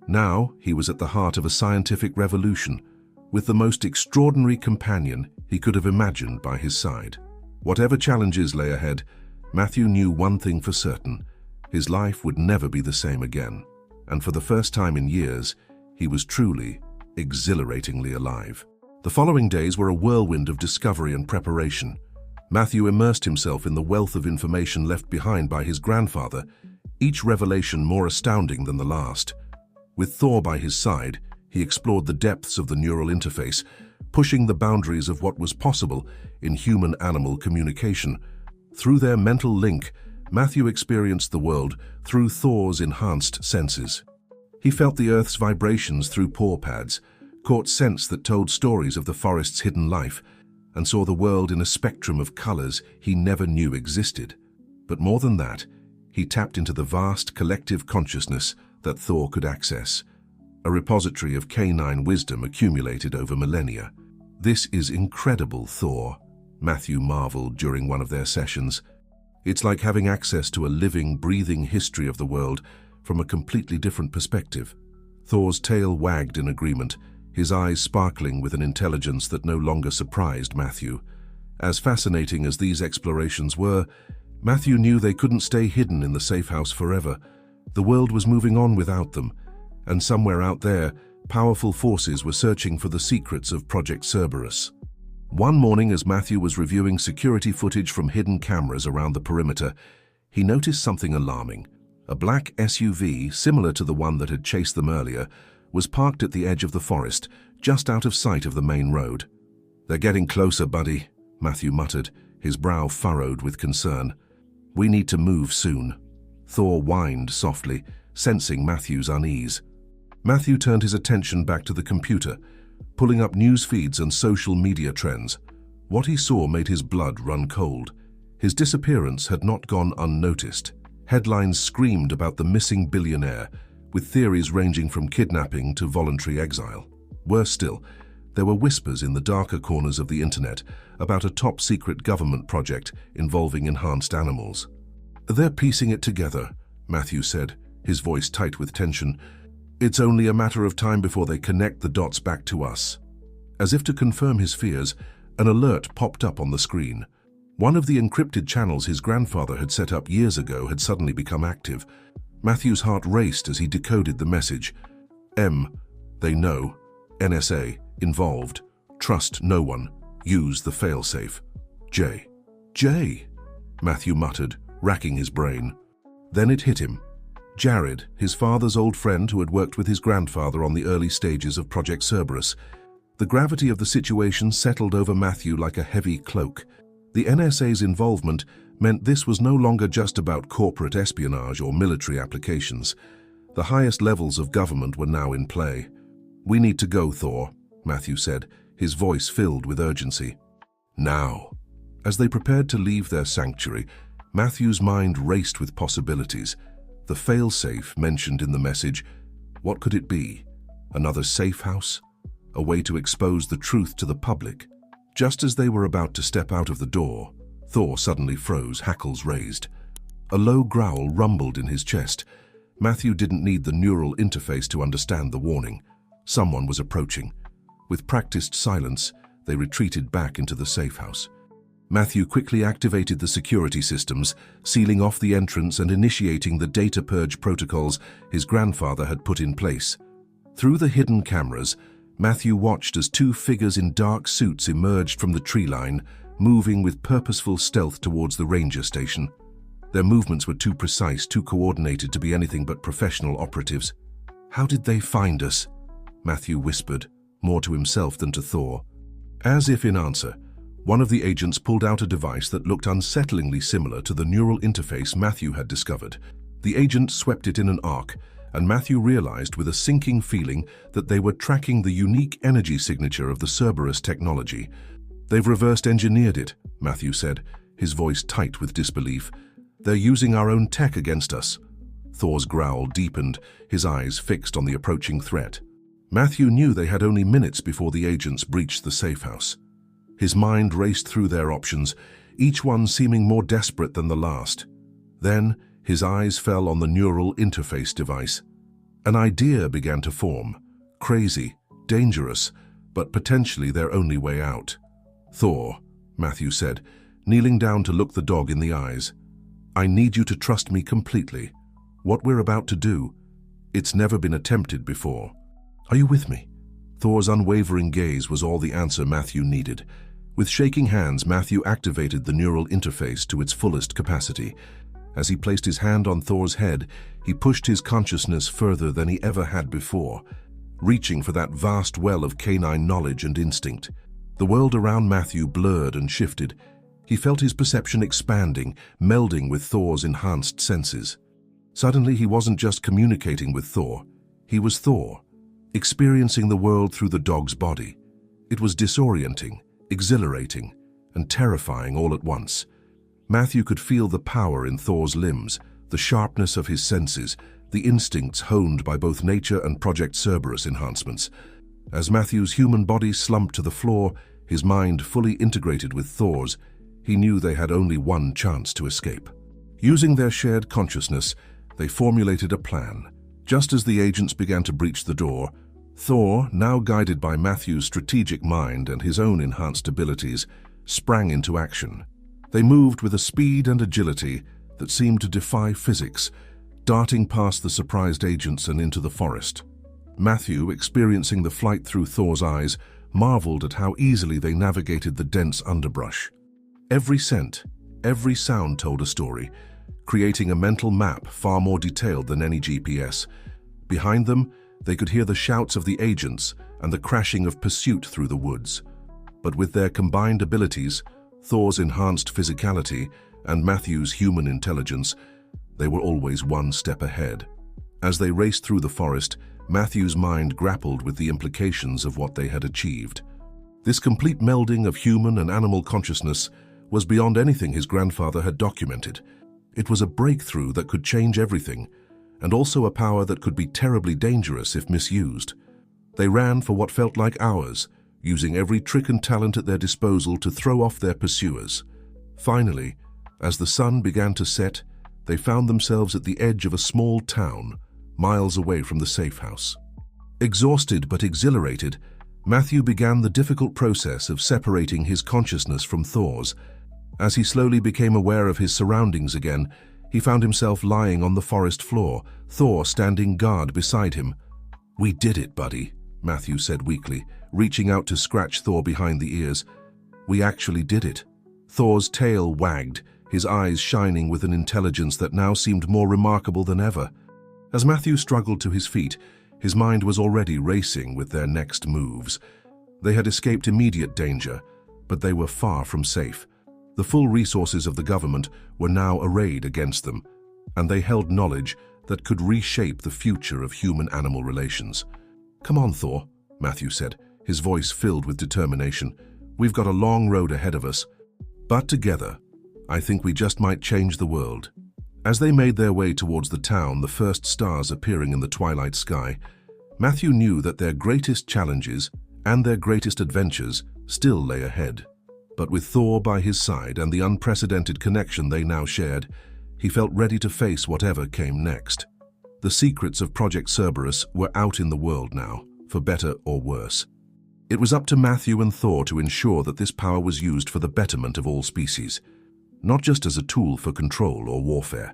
Speaker 1: Now, he was at the heart of a scientific revolution, with the most extraordinary companion he could have imagined by his side. Whatever challenges lay ahead, Matthew knew one thing for certain: his life would never be the same again. And for the first time in years, he was truly, exhilaratingly alive. The following days were a whirlwind of discovery and preparation. Matthew immersed himself in the wealth of information left behind by his grandfather, each revelation more astounding than the last. With Thor by his side, he explored the depths of the neural interface, pushing the boundaries of what was possible in human-animal communication. Through their mental link, Matthew experienced the world through Thor's enhanced senses. He felt the Earth's vibrations through paw pads, caught scents that told stories of the forest's hidden life, and saw the world in a spectrum of colors he never knew existed. But more than that, he tapped into the vast collective consciousness that Thor could access, a repository of canine wisdom accumulated over millennia. "This is incredible, Thor," Matthew marveled during one of their sessions. "It's like having access to a living, breathing history of the world from a completely different perspective." Thor's tail wagged in agreement, his eyes sparkling with an intelligence that no longer surprised Matthew. As fascinating as these explorations were, Matthew knew they couldn't stay hidden in the safe house forever. The world was moving on without them, and somewhere out there, powerful forces were searching for the secrets of Project Cerberus. One morning, as Matthew was reviewing security footage from hidden cameras around the perimeter, he noticed something alarming. A black SUV, similar to the one that had chased them earlier, was parked at the edge of the forest, just out of sight of the main road. "They're getting closer, buddy," Matthew muttered, his brow furrowed with concern. "We need to move soon." Thor whined softly, sensing Matthew's unease. Matthew turned his attention back to the computer, pulling up news feeds and social media trends. What he saw made his blood run cold. His disappearance had not gone unnoticed. Headlines screamed about the missing billionaire, with theories ranging from kidnapping to voluntary exile. Worse still, there were whispers in the darker corners of the internet about a top-secret government project involving enhanced animals. "They're piecing it together," Matthew said, his voice tight with tension. "It's only a matter of time before they connect the dots back to us." As if to confirm his fears, An alert popped up on the screen. One of the encrypted channels his grandfather had set up years ago had suddenly become active. Matthew's heart raced as he decoded the message. M. They know. NSA. Involved. Trust no one. Use the failsafe. J. J. Matthew muttered, racking his brain. Then it hit him. Jared, his father's old friend who had worked with his grandfather on the early stages of Project Cerberus. The gravity of the situation settled over Matthew like a heavy cloak. The NSA's involvement meant this was no longer just about corporate espionage or military applications. The highest levels of government were now in play. "We need to go, Thor," Matthew said, his voice filled with urgency. Now. As they prepared to leave their sanctuary, Matthew's mind raced with possibilities. The failsafe mentioned in the message, what could it be? Another safe house? A way to expose the truth to the public? Just as they were about to step out of the door, Thor suddenly froze, hackles raised. A low growl rumbled in his chest. Matthew didn't need the neural interface to understand the warning. Someone was approaching. With practiced silence, they retreated back into the safe house. Matthew quickly activated the security systems, sealing off the entrance and initiating the data purge protocols his grandfather had put in place. Through the hidden cameras, Matthew watched as two figures in dark suits emerged from the tree line, moving with purposeful stealth towards the ranger station. Their movements were too precise, too coordinated to be anything but professional operatives. "How did they find us?" Matthew whispered, more to himself than to Thor. As if in answer, one of the agents pulled out a device that looked unsettlingly similar to the neural interface Matthew had discovered. The agent swept it in an arc, and Matthew realized with a sinking feeling that they were tracking the unique energy signature of the Cerberus technology. "They've reversed engineered it," Matthew said, his voice tight with disbelief. "They're using our own tech against us." Thor's growl deepened, his eyes fixed on the approaching threat. Matthew knew they had only minutes before the agents breached the safe house. His mind raced through their options, each one seeming more desperate than the last. Then, his eyes fell on the neural interface device. An idea began to form. Crazy, dangerous, but potentially their only way out. "Thor," Matthew said, kneeling down to look the dog in the eyes. "I need you to trust me completely. What we're about to do, it's never been attempted before. Are you with me?" Thor's unwavering gaze was all the answer Matthew needed. With shaking hands, Matthew activated the neural interface to its fullest capacity. As he placed his hand on Thor's head, he pushed his consciousness further than he ever had before, reaching for that vast well of canine knowledge and instinct. The world around Matthew blurred and shifted. He felt his perception expanding, melding with Thor's enhanced senses. Suddenly, he wasn't just communicating with Thor. He was Thor, experiencing the world through the dog's body. It was disorienting, exhilarating, and terrifying all at once. Matthew could feel the power in Thor's limbs, the sharpness of his senses, the instincts honed by both nature and Project Cerberus enhancements. As Matthew's human body slumped to the floor, his mind fully integrated with Thor's, he knew they had only one chance to escape. Using their shared consciousness, they formulated a plan. Just as the agents began to breach the door, Thor, now guided by Matthew's strategic mind and his own enhanced abilities, sprang into action. They moved with a speed and agility that seemed to defy physics, darting past the surprised agents and into the forest. Matthew, experiencing the flight through Thor's eyes, marveled at how easily they navigated the dense underbrush. Every scent, every sound told a story, creating a mental map far more detailed than any GPS. Behind them, they could hear the shouts of the agents and the crashing of pursuit through the woods. But with their combined abilities, Thor's enhanced physicality and Matthew's human intelligence, they were always one step ahead. As they raced through the forest, Matthew's mind grappled with the implications of what they had achieved. This complete melding of human and animal consciousness was beyond anything his grandfather had documented. It was a breakthrough that could change everything, and also a power that could be terribly dangerous if misused. They ran for what felt like hours, using every trick and talent at their disposal to throw off their pursuers. Finally, as the sun began to set, they found themselves at the edge of a small town, miles away from the safe house. Exhausted but exhilarated, Matthew began the difficult process of separating his consciousness from Thor's. As he slowly became aware of his surroundings again, he found himself lying on the forest floor, Thor standing guard beside him. "We did it, buddy," Matthew said weakly, reaching out to scratch Thor behind the ears. "We actually did it." Thor's tail wagged, his eyes shining with an intelligence that now seemed more remarkable than ever. As Matthew struggled to his feet, his mind was already racing with their next moves. They had escaped immediate danger, but they were far from safe. The full resources of the government were now arrayed against them, and they held knowledge that could reshape the future of human-animal relations. "Come on, Thor," Matthew said, his voice filled with determination. "We've got a long road ahead of us, but together, I think we just might change the world." As they made their way towards the town, the first stars appearing in the twilight sky, Matthew knew that their greatest challenges and their greatest adventures still lay ahead. But with Thor by his side and the unprecedented connection they now shared, he felt ready to face whatever came next. The secrets of Project Cerberus were out in the world now, for better or worse. It was up to Matthew and Thor to ensure that this power was used for the betterment of all species, not just as a tool for control or warfare.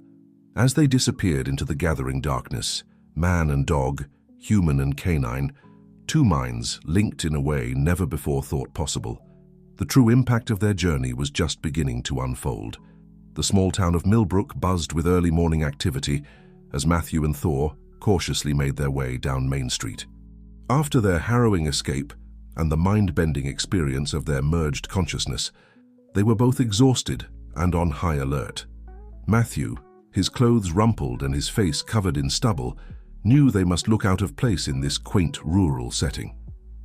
Speaker 1: As they disappeared into the gathering darkness, man and dog, human and canine, two minds linked in a way never before thought possible. The true impact of their journey was just beginning to unfold. The small town of Millbrook buzzed with early morning activity as Matthew and Thor cautiously made their way down Main Street. After their harrowing escape and the mind-bending experience of their merged consciousness, they were both exhausted and on high alert. Matthew, his clothes rumpled and his face covered in stubble, knew they must look out of place in this quaint rural setting.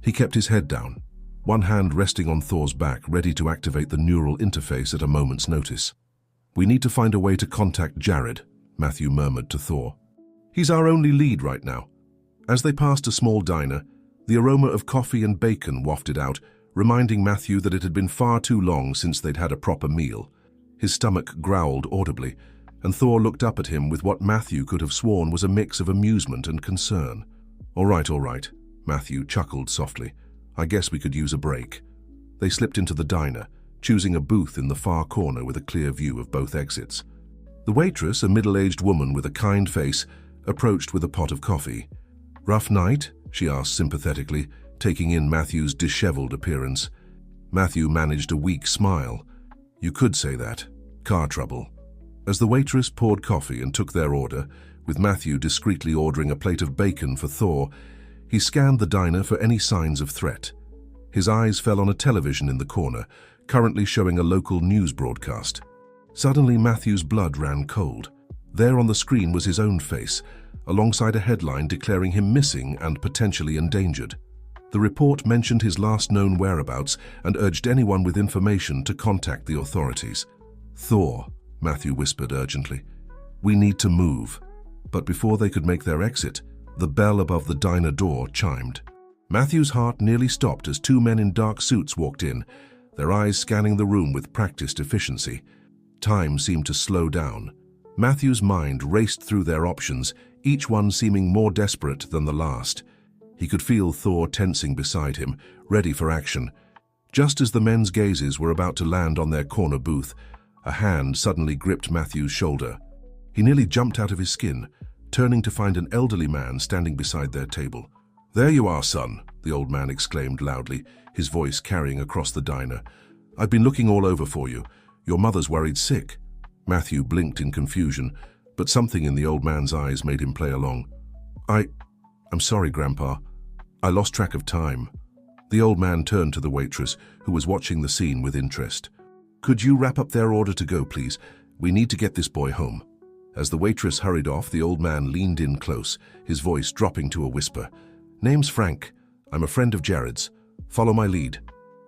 Speaker 1: He kept his head down, one hand resting on Thor's back, ready to activate the neural interface at a moment's notice. "We need to find a way to contact Jared," Matthew murmured to Thor. "He's our only lead right now." As they passed a small diner, the aroma of coffee and bacon wafted out, reminding Matthew that it had been far too long since they'd had a proper meal. His stomach growled audibly, and Thor looked up at him with what Matthew could have sworn was a mix of amusement and concern. All right, Matthew chuckled softly. "I guess we could use a break." They slipped into the diner, choosing a booth in the far corner with a clear view of both exits. The waitress, a middle-aged woman with a kind face, approached with a pot of coffee. "Rough night?" she asked sympathetically, taking in Matthew's disheveled appearance. Matthew managed a weak smile. "You could say that. Car trouble." As the waitress poured coffee and took their order, with Matthew discreetly ordering a plate of bacon for Thor, he scanned the diner for any signs of threat. His eyes fell on a television in the corner, currently showing a local news broadcast. Suddenly, Matthew's blood ran cold. There on the screen was his own face, alongside a headline declaring him missing and potentially endangered. The report mentioned his last known whereabouts and urged anyone with information to contact the authorities. "Thor," Matthew whispered urgently, "we need to move." But before they could make their exit, the bell above the diner door chimed. Matthew's heart nearly stopped as two men in dark suits walked in, their eyes scanning the room with practiced efficiency. Time seemed to slow down. Matthew's mind raced through their options, each one seeming more desperate than the last. He could feel Thor tensing beside him, ready for action. Just as the men's gazes were about to land on their corner booth, a hand suddenly gripped Matthew's shoulder. He nearly jumped out of his skin, turning to find an elderly man standing beside their table. "There you are, son," the old man exclaimed loudly, his voice carrying across the diner. "I've been looking all over for you. Your mother's worried sick." Matthew blinked in confusion, but something in the old man's eyes made him play along. I'm sorry, Grandpa. I lost track of time." The old man turned to the waitress, who was watching the scene with interest. "Could you wrap up their order to go, please? We need to get this boy home." As the waitress hurried off, the old man leaned in close, his voice dropping to a whisper. "Name's Frank. I'm a friend of Jared's. Follow my lead."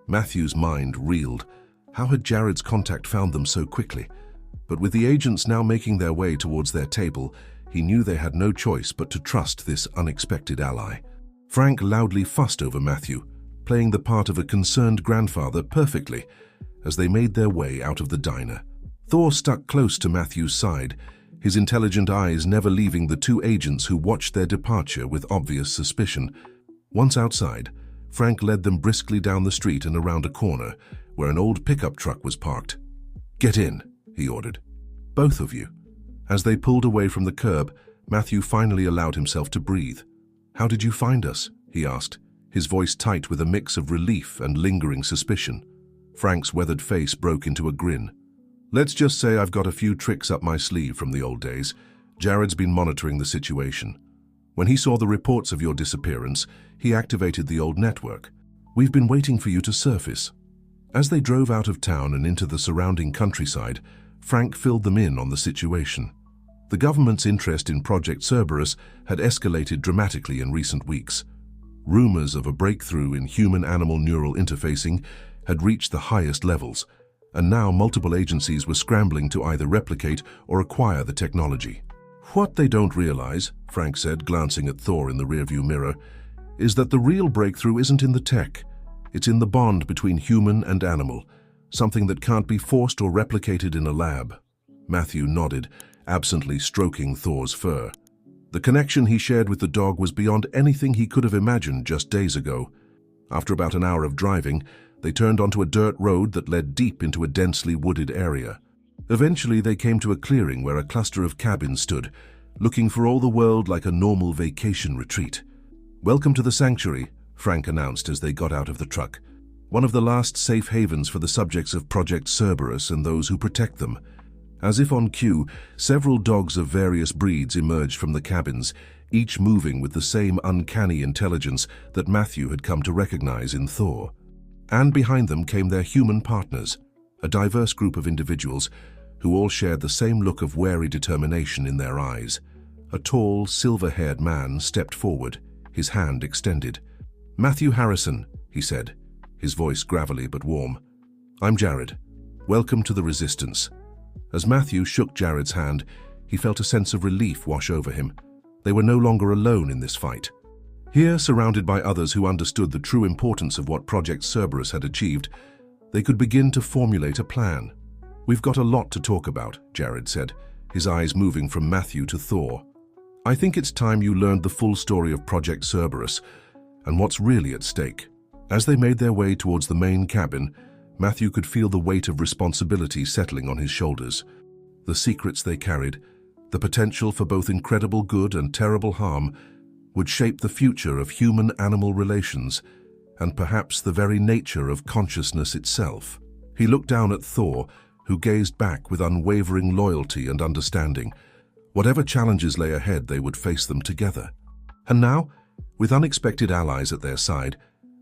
Speaker 1: Matthew's mind reeled. How had Jared's contact found them so quickly? But with the agents now making their way towards their table, he knew they had no choice but to trust this unexpected ally. Frank loudly fussed over Matthew, playing the part of a concerned grandfather perfectly, as they made their way out of the diner. Thor stuck close to Matthew's side, his intelligent eyes never leaving the two agents who watched their departure with obvious suspicion. Once outside, Frank led them briskly down the street and around a corner where an old pickup truck was parked. "Get in," he ordered. "Both of you." As they pulled away from the curb, Matthew finally allowed himself to breathe. "How did you find us?" he asked, his voice tight with a mix of relief and lingering suspicion. Frank's weathered face broke into a grin. "Let's just say I've got a few tricks up my sleeve from the old days. Jared's been monitoring the situation. When he saw the reports of your disappearance, he activated the old network. We've been waiting for you to surface." As they drove out of town and into the surrounding countryside, Frank filled them in on the situation. The government's interest in Project Cerberus had escalated dramatically in recent weeks. Rumors of a breakthrough in human-animal neural interfacing had reached the highest levels, and now multiple agencies were scrambling to either replicate or acquire the technology. "What they don't realize," Frank said, glancing at Thor in the rearview mirror, "is that the real breakthrough isn't in the tech. It's in the bond between human and animal, something that can't be forced or replicated in a lab." Matthew nodded, absently stroking Thor's fur. The connection he shared with the dog was beyond anything he could have imagined just days ago. After about an hour of driving, they turned onto a dirt road that led deep into a densely wooded area. Eventually, they came to a clearing where a cluster of cabins stood, looking for all the world like a normal vacation retreat. "Welcome to the sanctuary," Frank announced as they got out of the truck. "One of the last safe havens for the subjects of Project Cerberus and those who protect them." As if on cue, several dogs of various breeds emerged from the cabins, each moving with the same uncanny intelligence that Matthew had come to recognize in Thor. And behind them came their human partners, a diverse group of individuals who all shared the same look of wary determination in their eyes. A tall, silver-haired man stepped forward, his hand extended. "Matthew Harrison," he said, his voice gravelly but warm. "I'm Jared. Welcome to the Resistance." As Matthew shook Jared's hand, he felt a sense of relief wash over him. They were no longer alone in this fight. Here, surrounded by others who understood the true importance of what Project Cerberus had achieved, they could begin to formulate a plan. "We've got a lot to talk about," Jared said, his eyes moving from Matthew to Thor. "I think it's time you learned the full story of Project Cerberus and what's really at stake." As they made their way towards the main cabin, Matthew could feel the weight of responsibility settling on his shoulders. The secrets they carried, the potential for both incredible good and terrible harm, would shape the future of human-animal relations and perhaps the very nature of consciousness itself. He looked down at Thor, who gazed back with unwavering loyalty and understanding. Whatever challenges lay ahead, they would face them together. And now, with unexpected allies at their side,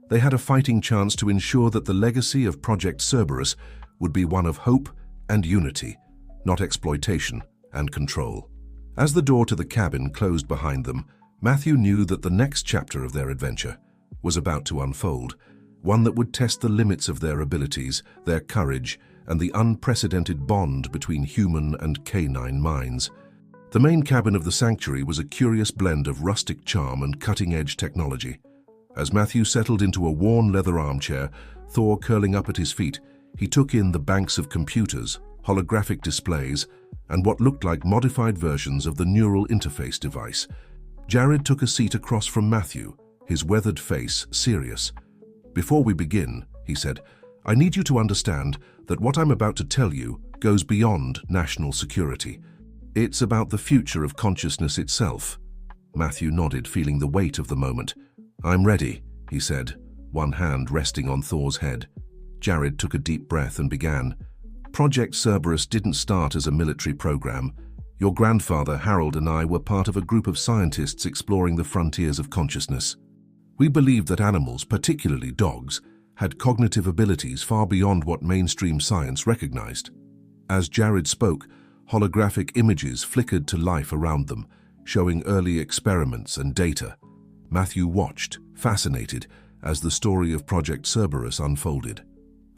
Speaker 1: they had a fighting chance to ensure that the legacy of Project Cerberus would be one of hope and unity, not exploitation and control. As the door to the cabin closed behind them, Matthew knew that the next chapter of their adventure was about to unfold, one that would test the limits of their abilities, their courage, and the unprecedented bond between human and canine minds. The main cabin of the sanctuary was a curious blend of rustic charm and cutting-edge technology. As Matthew settled into a worn leather armchair, Thor curling up at his feet, he took in the banks of computers, holographic displays, and what looked like modified versions of the neural interface device. Jared took a seat across from Matthew, his weathered face serious. "Before we begin," he said, "I need you to understand that what I'm about to tell you goes beyond national security. It's about the future of consciousness itself." Matthew nodded, feeling the weight of the moment. "I'm ready," he said, one hand resting on Thor's head. Jared took a deep breath and began. "Project Cerberus didn't start as a military program. Your grandfather, Harold, and I were part of a group of scientists exploring the frontiers of consciousness. We believed that animals, particularly dogs, had cognitive abilities far beyond what mainstream science recognized." As Jared spoke, holographic images flickered to life around them, showing early experiments and data. Matthew watched, fascinated, as the story of Project Cerberus unfolded.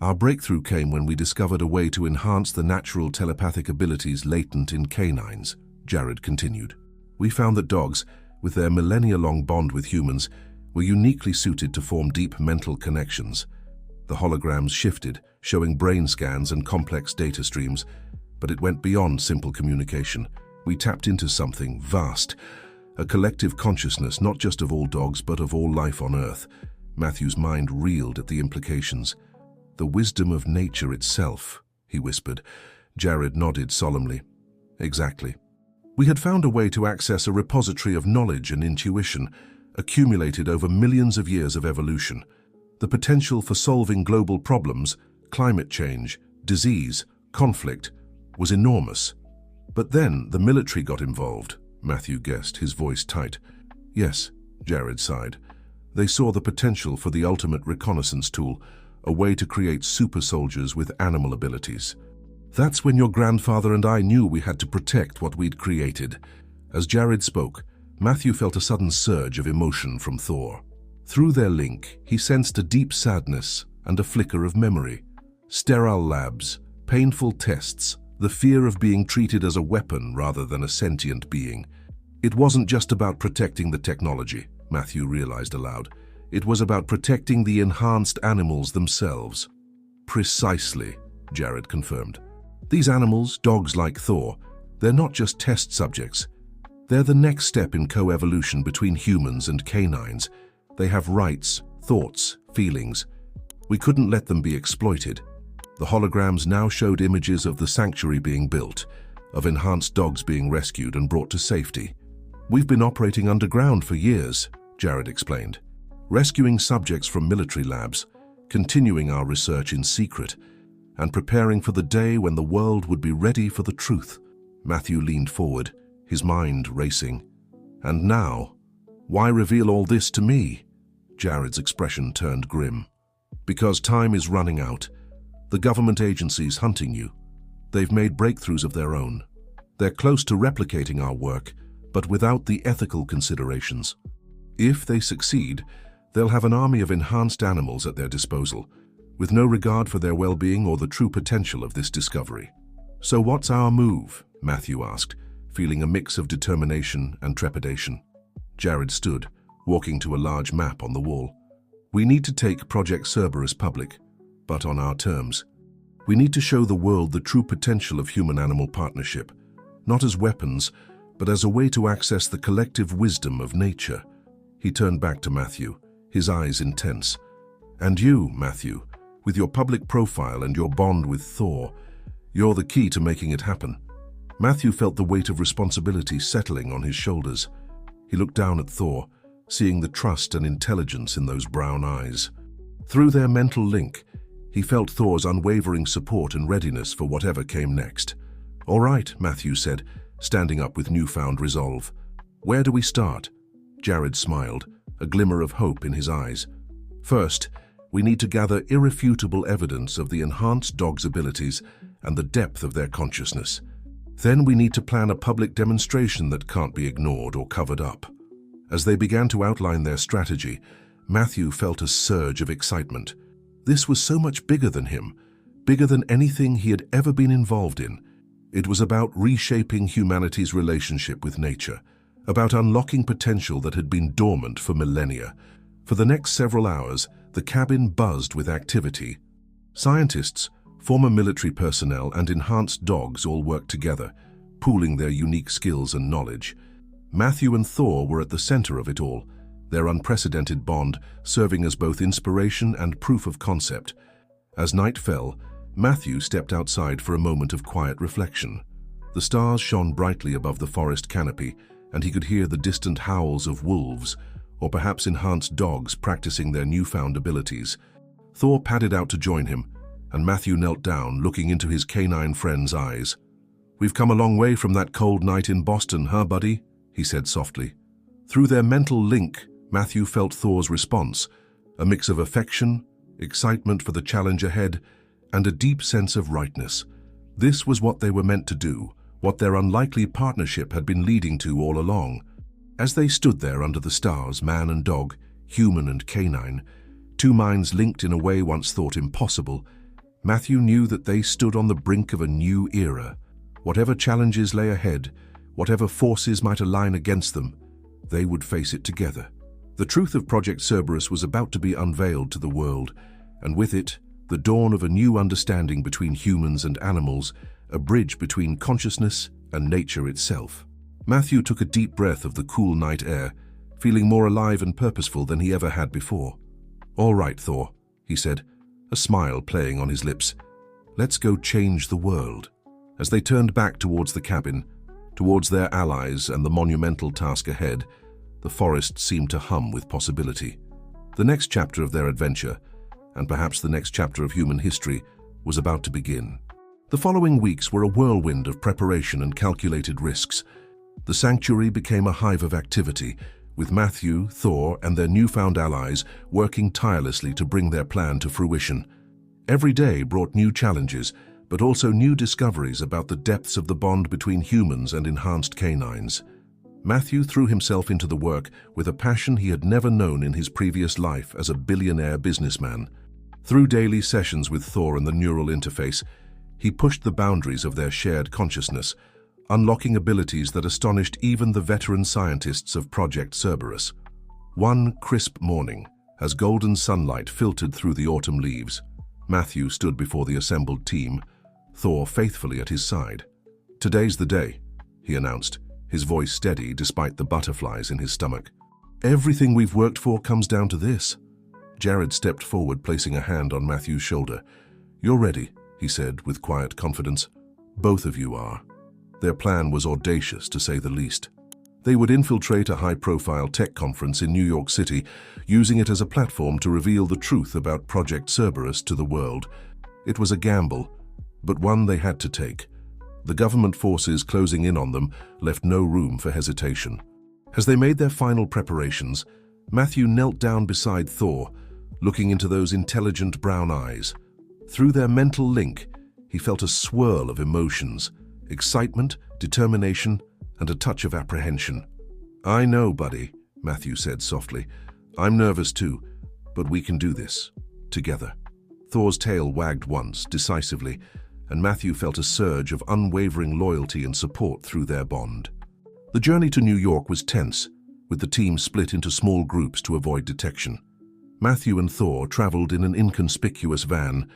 Speaker 1: "Our breakthrough came when we discovered a way to enhance the natural telepathic abilities latent in canines," Jared continued. "We found that dogs, with their millennia-long bond with humans, were uniquely suited to form deep mental connections. The holograms shifted, showing brain scans and complex data streams, but it went beyond simple communication. We tapped into something vast, a collective consciousness not just of all dogs but of all life on Earth. Matthew's mind reeled at the implications. "The wisdom of nature itself," he whispered. Jared nodded solemnly. "Exactly. We had found a way to access a repository of knowledge and intuition, accumulated over millions of years of evolution. The potential for solving global problems, climate change, disease, conflict, was enormous. But then the military got involved," Matthew guessed, his voice tight. "Yes," Jared sighed. "They saw the potential for the ultimate reconnaissance tool, a way to create super soldiers with animal abilities. That's when your grandfather and I knew we had to protect what we'd created." As Jared spoke, Matthew felt a sudden surge of emotion from Thor. Through their link, he sensed a deep sadness and a flicker of memory. Sterile labs, painful tests, the fear of being treated as a weapon rather than a sentient being. It wasn't just about protecting the technology, Matthew realized aloud. It was about protecting the enhanced animals themselves. "Precisely," Jared confirmed. "These animals, dogs like Thor, they're not just test subjects. They're the next step in co-evolution between humans and canines. They have rights, thoughts, feelings. We couldn't let them be exploited." The holograms now showed images of the sanctuary being built, of enhanced dogs being rescued and brought to safety. "We've been operating underground for years," Jared explained, "rescuing subjects from military labs, continuing our research in secret, and preparing for the day when the world would be ready for the truth." Matthew leaned forward, his mind racing. "And now, why reveal all this to me?" Jared's expression turned grim. "Because time is running out. The government agencies hunting you. They've made breakthroughs of their own. They're close to replicating our work, but without the ethical considerations. If they succeed, they'll have an army of enhanced animals at their disposal, with no regard for their well-being or the true potential of this discovery." "So what's our move?" Matthew asked, feeling a mix of determination and trepidation. Jared stood, walking to a large map on the wall. "We need to take Project Cerberus public, but on our terms. We need to show the world the true potential of human-animal partnership, not as weapons, but as a way to access the collective wisdom of nature." He turned back to Matthew, his eyes intense. "And you, Matthew, with your public profile and your bond with Thor, you're the key to making it happen." Matthew felt the weight of responsibility settling on his shoulders. He looked down at Thor, seeing the trust and intelligence in those brown eyes. Through their mental link, he felt Thor's unwavering support and readiness for whatever came next. "All right," Matthew said, standing up with newfound resolve. "Where do we start?" Jared smiled, a glimmer of hope in his eyes. "First, we need to gather irrefutable evidence of the enhanced dog's abilities and the depth of their consciousness. Then we need to plan a public demonstration that can't be ignored or covered up." As they began to outline their strategy, Matthew felt a surge of excitement. This was so much bigger than him, bigger than anything he had ever been involved in. It was about reshaping humanity's relationship with nature, about unlocking potential that had been dormant for millennia. For the next several hours, the cabin buzzed with activity. Scientists, former military personnel, and enhanced dogs all worked together, pooling their unique skills and knowledge. Matthew and Thor were at the center of it all, their unprecedented bond serving as both inspiration and proof of concept. As night fell, Matthew stepped outside for a moment of quiet reflection. The stars shone brightly above the forest canopy, and he could hear the distant howls of wolves, or perhaps enhanced dogs practicing their newfound abilities. Thor padded out to join him, and Matthew knelt down, looking into his canine friend's eyes. "We've come a long way from that cold night in Boston, huh, buddy?" he said softly. Through their mental link, Matthew felt Thor's response, a mix of affection, excitement for the challenge ahead, and a deep sense of rightness. This was what they were meant to do, what their unlikely partnership had been leading to all along. As they stood there under the stars, man and dog, human and canine, two minds linked in a way once thought impossible, Matthew knew that they stood on the brink of a new era. Whatever challenges lay ahead, whatever forces might align against them, they would face it together. The truth of Project Cerberus was about to be unveiled to the world, and with it, the dawn of a new understanding between humans and animals, a bridge between consciousness and nature itself. Matthew took a deep breath of the cool night air, feeling more alive and purposeful than he ever had before. "All right, Thor," he said, a smile playing on his lips. "Let's go change the world." As they turned back towards the cabin, towards their allies and the monumental task ahead, the forest seemed to hum with possibility. The next chapter of their adventure, and perhaps the next chapter of human history, was about to begin. The following weeks were a whirlwind of preparation and calculated risks. The sanctuary became a hive of activity, with Matthew, Thor, and their newfound allies working tirelessly to bring their plan to fruition. Every day brought new challenges, but also new discoveries about the depths of the bond between humans and enhanced canines. Matthew threw himself into the work with a passion he had never known in his previous life as a billionaire businessman. Through daily sessions with Thor and the neural interface, he pushed the boundaries of their shared consciousness, unlocking abilities that astonished even the veteran scientists of Project Cerberus. One crisp morning, as golden sunlight filtered through the autumn leaves, Matthew stood before the assembled team, Thor faithfully at his side. "Today's the day," he announced, his voice steady despite the butterflies in his stomach. "Everything we've worked for comes down to this." Jared stepped forward, placing a hand on Matthew's shoulder. "You're ready," he said with quiet confidence. "Both of you are." Their plan was audacious, to say the least. They would infiltrate a high-profile tech conference in New York City, using it as a platform to reveal the truth about Project Cerberus to the world. It was a gamble, but one they had to take. The government forces closing in on them left no room for hesitation. As they made their final preparations, Matthew knelt down beside Thor, looking into those intelligent brown eyes. Through their mental link, he felt a swirl of emotions: excitement, determination, and a touch of apprehension. "I know, buddy," Matthew said softly. "I'm nervous too, but we can do this. Together." Thor's tail wagged once, decisively, and Matthew felt a surge of unwavering loyalty and support through their bond. The journey to New York was tense, with the team split into small groups to avoid detection. Matthew and Thor traveled in an inconspicuous van,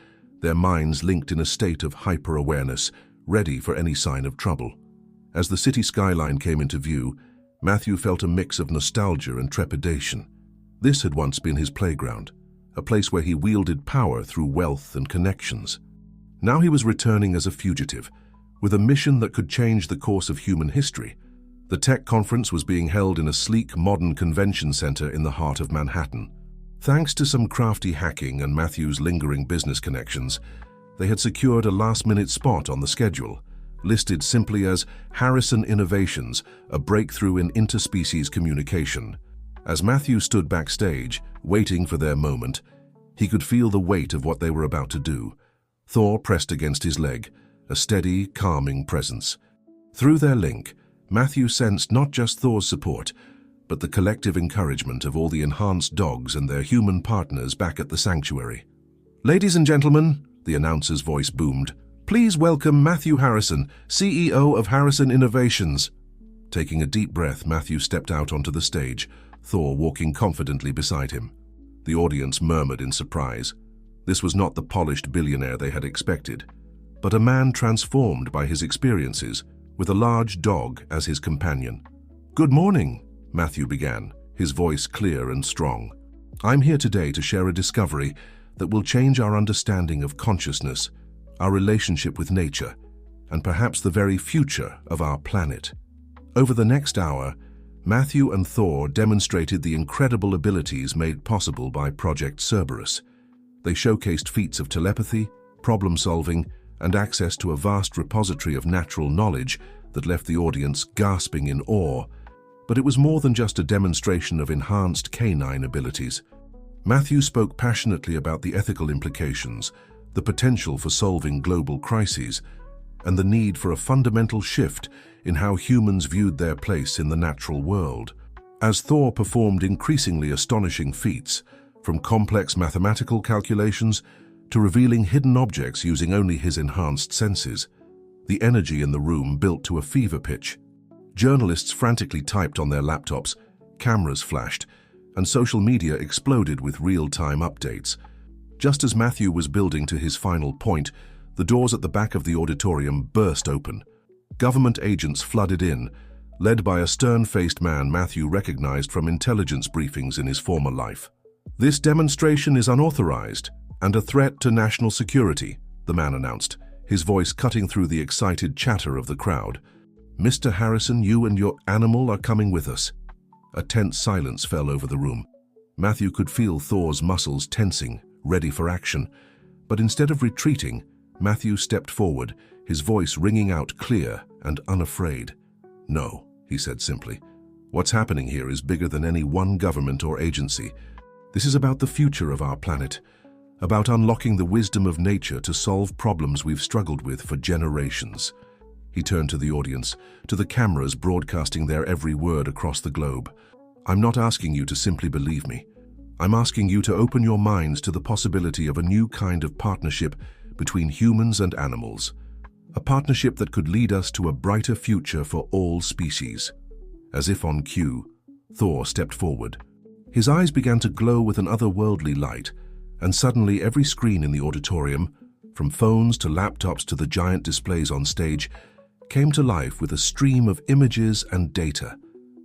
Speaker 1: their minds linked in a state of hyper-awareness, ready for any sign of trouble. As the city skyline came into view, Matthew felt a mix of nostalgia and trepidation. This had once been his playground, a place where he wielded power through wealth and connections. Now he was returning as a fugitive, with a mission that could change the course of human history. The tech conference was being held in a sleek, modern convention center in the heart of Manhattan. Thanks to some crafty hacking and Matthew's lingering business connections, they had secured a last-minute spot on the schedule, listed simply as Harrison Innovations, a breakthrough in interspecies communication. As Matthew stood backstage, waiting for their moment, he could feel the weight of what they were about to do. Thor pressed against his leg, a steady, calming presence. Through their link, Matthew sensed not just Thor's support, but the collective encouragement of all the enhanced dogs and their human partners back at the sanctuary. "Ladies and gentlemen," the announcer's voice boomed, "please welcome Matthew Harrison, CEO of Harrison Innovations." Taking a deep breath, Matthew stepped out onto the stage, Thor walking confidently beside him. The audience murmured in surprise. This was not the polished billionaire they had expected, but a man transformed by his experiences, with a large dog as his companion. "Good morning," Matthew began, his voice clear and strong. "I'm here today to share a discovery that will change our understanding of consciousness, our relationship with nature, and perhaps the very future of our planet." Over the next hour, Matthew and Thor demonstrated the incredible abilities made possible by Project Cerberus. They showcased feats of telepathy, problem-solving, and access to a vast repository of natural knowledge that left the audience gasping in awe. But it was more than just a demonstration of enhanced canine abilities. Matthew spoke passionately about the ethical implications, the potential for solving global crises, and the need for a fundamental shift in how humans viewed their place in the natural world. As Thor performed increasingly astonishing feats, from complex mathematical calculations to revealing hidden objects using only his enhanced senses, the energy in the room built to a fever pitch. Journalists frantically typed on their laptops, cameras flashed, and social media exploded with real-time updates. Just as Matthew was building to his final point, the doors at the back of the auditorium burst open. Government agents flooded in, led by a stern-faced man Matthew recognized from intelligence briefings in his former life. "This demonstration is unauthorized and a threat to national security," the man announced, his voice cutting through the excited chatter of the crowd. "Mr. Harrison, you and your animal are coming with us." A tense silence fell over the room. Matthew could feel Thor's muscles tensing, ready for action. But instead of retreating, Matthew stepped forward, his voice ringing out clear and unafraid. "No," he said simply. "What's happening here is bigger than any one government or agency. This is about the future of our planet, about unlocking the wisdom of nature to solve problems we've struggled with for generations." He turned to the audience, to the cameras broadcasting their every word across the globe. "I'm not asking you to simply believe me. I'm asking you to open your minds to the possibility of a new kind of partnership between humans and animals. A partnership that could lead us to a brighter future for all species." As if on cue, Thor stepped forward. His eyes began to glow with an otherworldly light, and suddenly every screen in the auditorium, from phones to laptops to the giant displays on stage, came to life with a stream of images and data.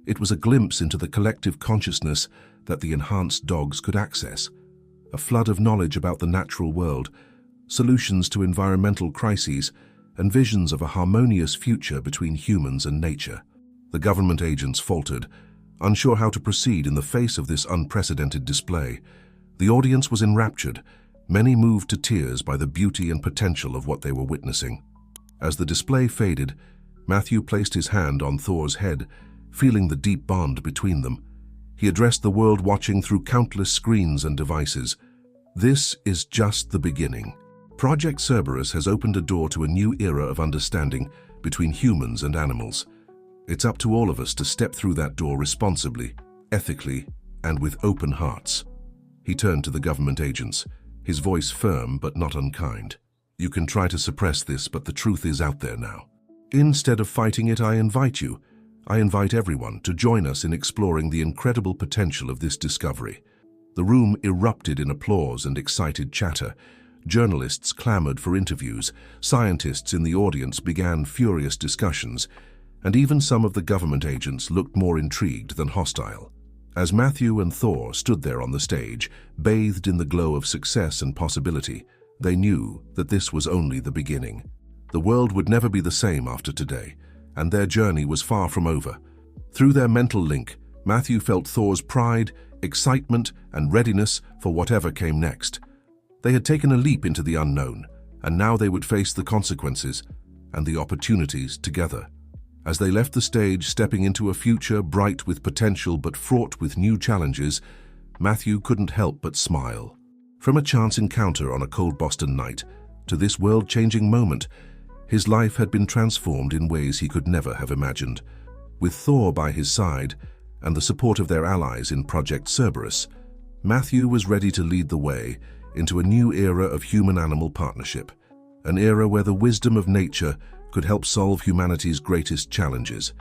Speaker 1: It was a glimpse into the collective consciousness that the enhanced dogs could access. A flood of knowledge about the natural world, solutions to environmental crises, and visions of a harmonious future between humans and nature. The government agents faltered, unsure how to proceed in the face of this unprecedented display. The audience was enraptured, many moved to tears by the beauty and potential of what they were witnessing. As the display faded, Matthew placed his hand on Thor's head, feeling the deep bond between them. He addressed the world watching through countless screens and devices. "This is just the beginning. Project Cerberus has opened a door to a new era of understanding between humans and animals. It's up to all of us to step through that door responsibly, ethically, and with open hearts." He turned to the government agents, his voice firm but not unkind. "You can try to suppress this, but the truth is out there now. Instead of fighting it, I invite everyone to join us in exploring the incredible potential of this discovery." The room erupted in applause and excited chatter. Journalists clamored for interviews, scientists in the audience began furious discussions, and even some of the government agents looked more intrigued than hostile. As Matthew and Thor stood there on the stage, bathed in the glow of success and possibility, they knew that this was only the beginning. The world would never be the same after today, and their journey was far from over. Through their mental link, Matthew felt Thor's pride, excitement, and readiness for whatever came next. They had taken a leap into the unknown, and now they would face the consequences and the opportunities together. As they left the stage, stepping into a future bright with potential but fraught with new challenges, Matthew couldn't help but smile. From a chance encounter on a cold Boston night to this world-changing moment, his life had been transformed in ways he could never have imagined. With Thor by his side and the support of their allies in Project Cerberus, Matthew was ready to lead the way into a new era of human-animal partnership, an era where the wisdom of nature could help solve humanity's greatest challenges,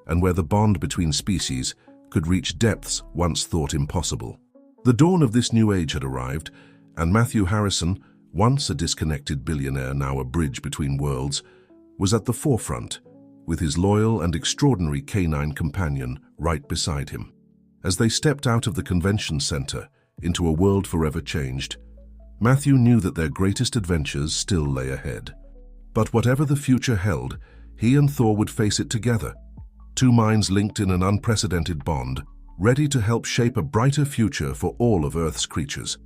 Speaker 1: and where the bond between species could reach depths once thought impossible. The dawn of this new age had arrived, and Matthew Harrison, once a disconnected billionaire, now a bridge between worlds, was at the forefront, with his loyal and extraordinary canine companion right beside him. As they stepped out of the convention center into a world forever changed, Matthew knew that their greatest adventures still lay ahead. But whatever the future held, he and Thor would face it together, two minds linked in an unprecedented bond, ready to help shape a brighter future for all of Earth's creatures.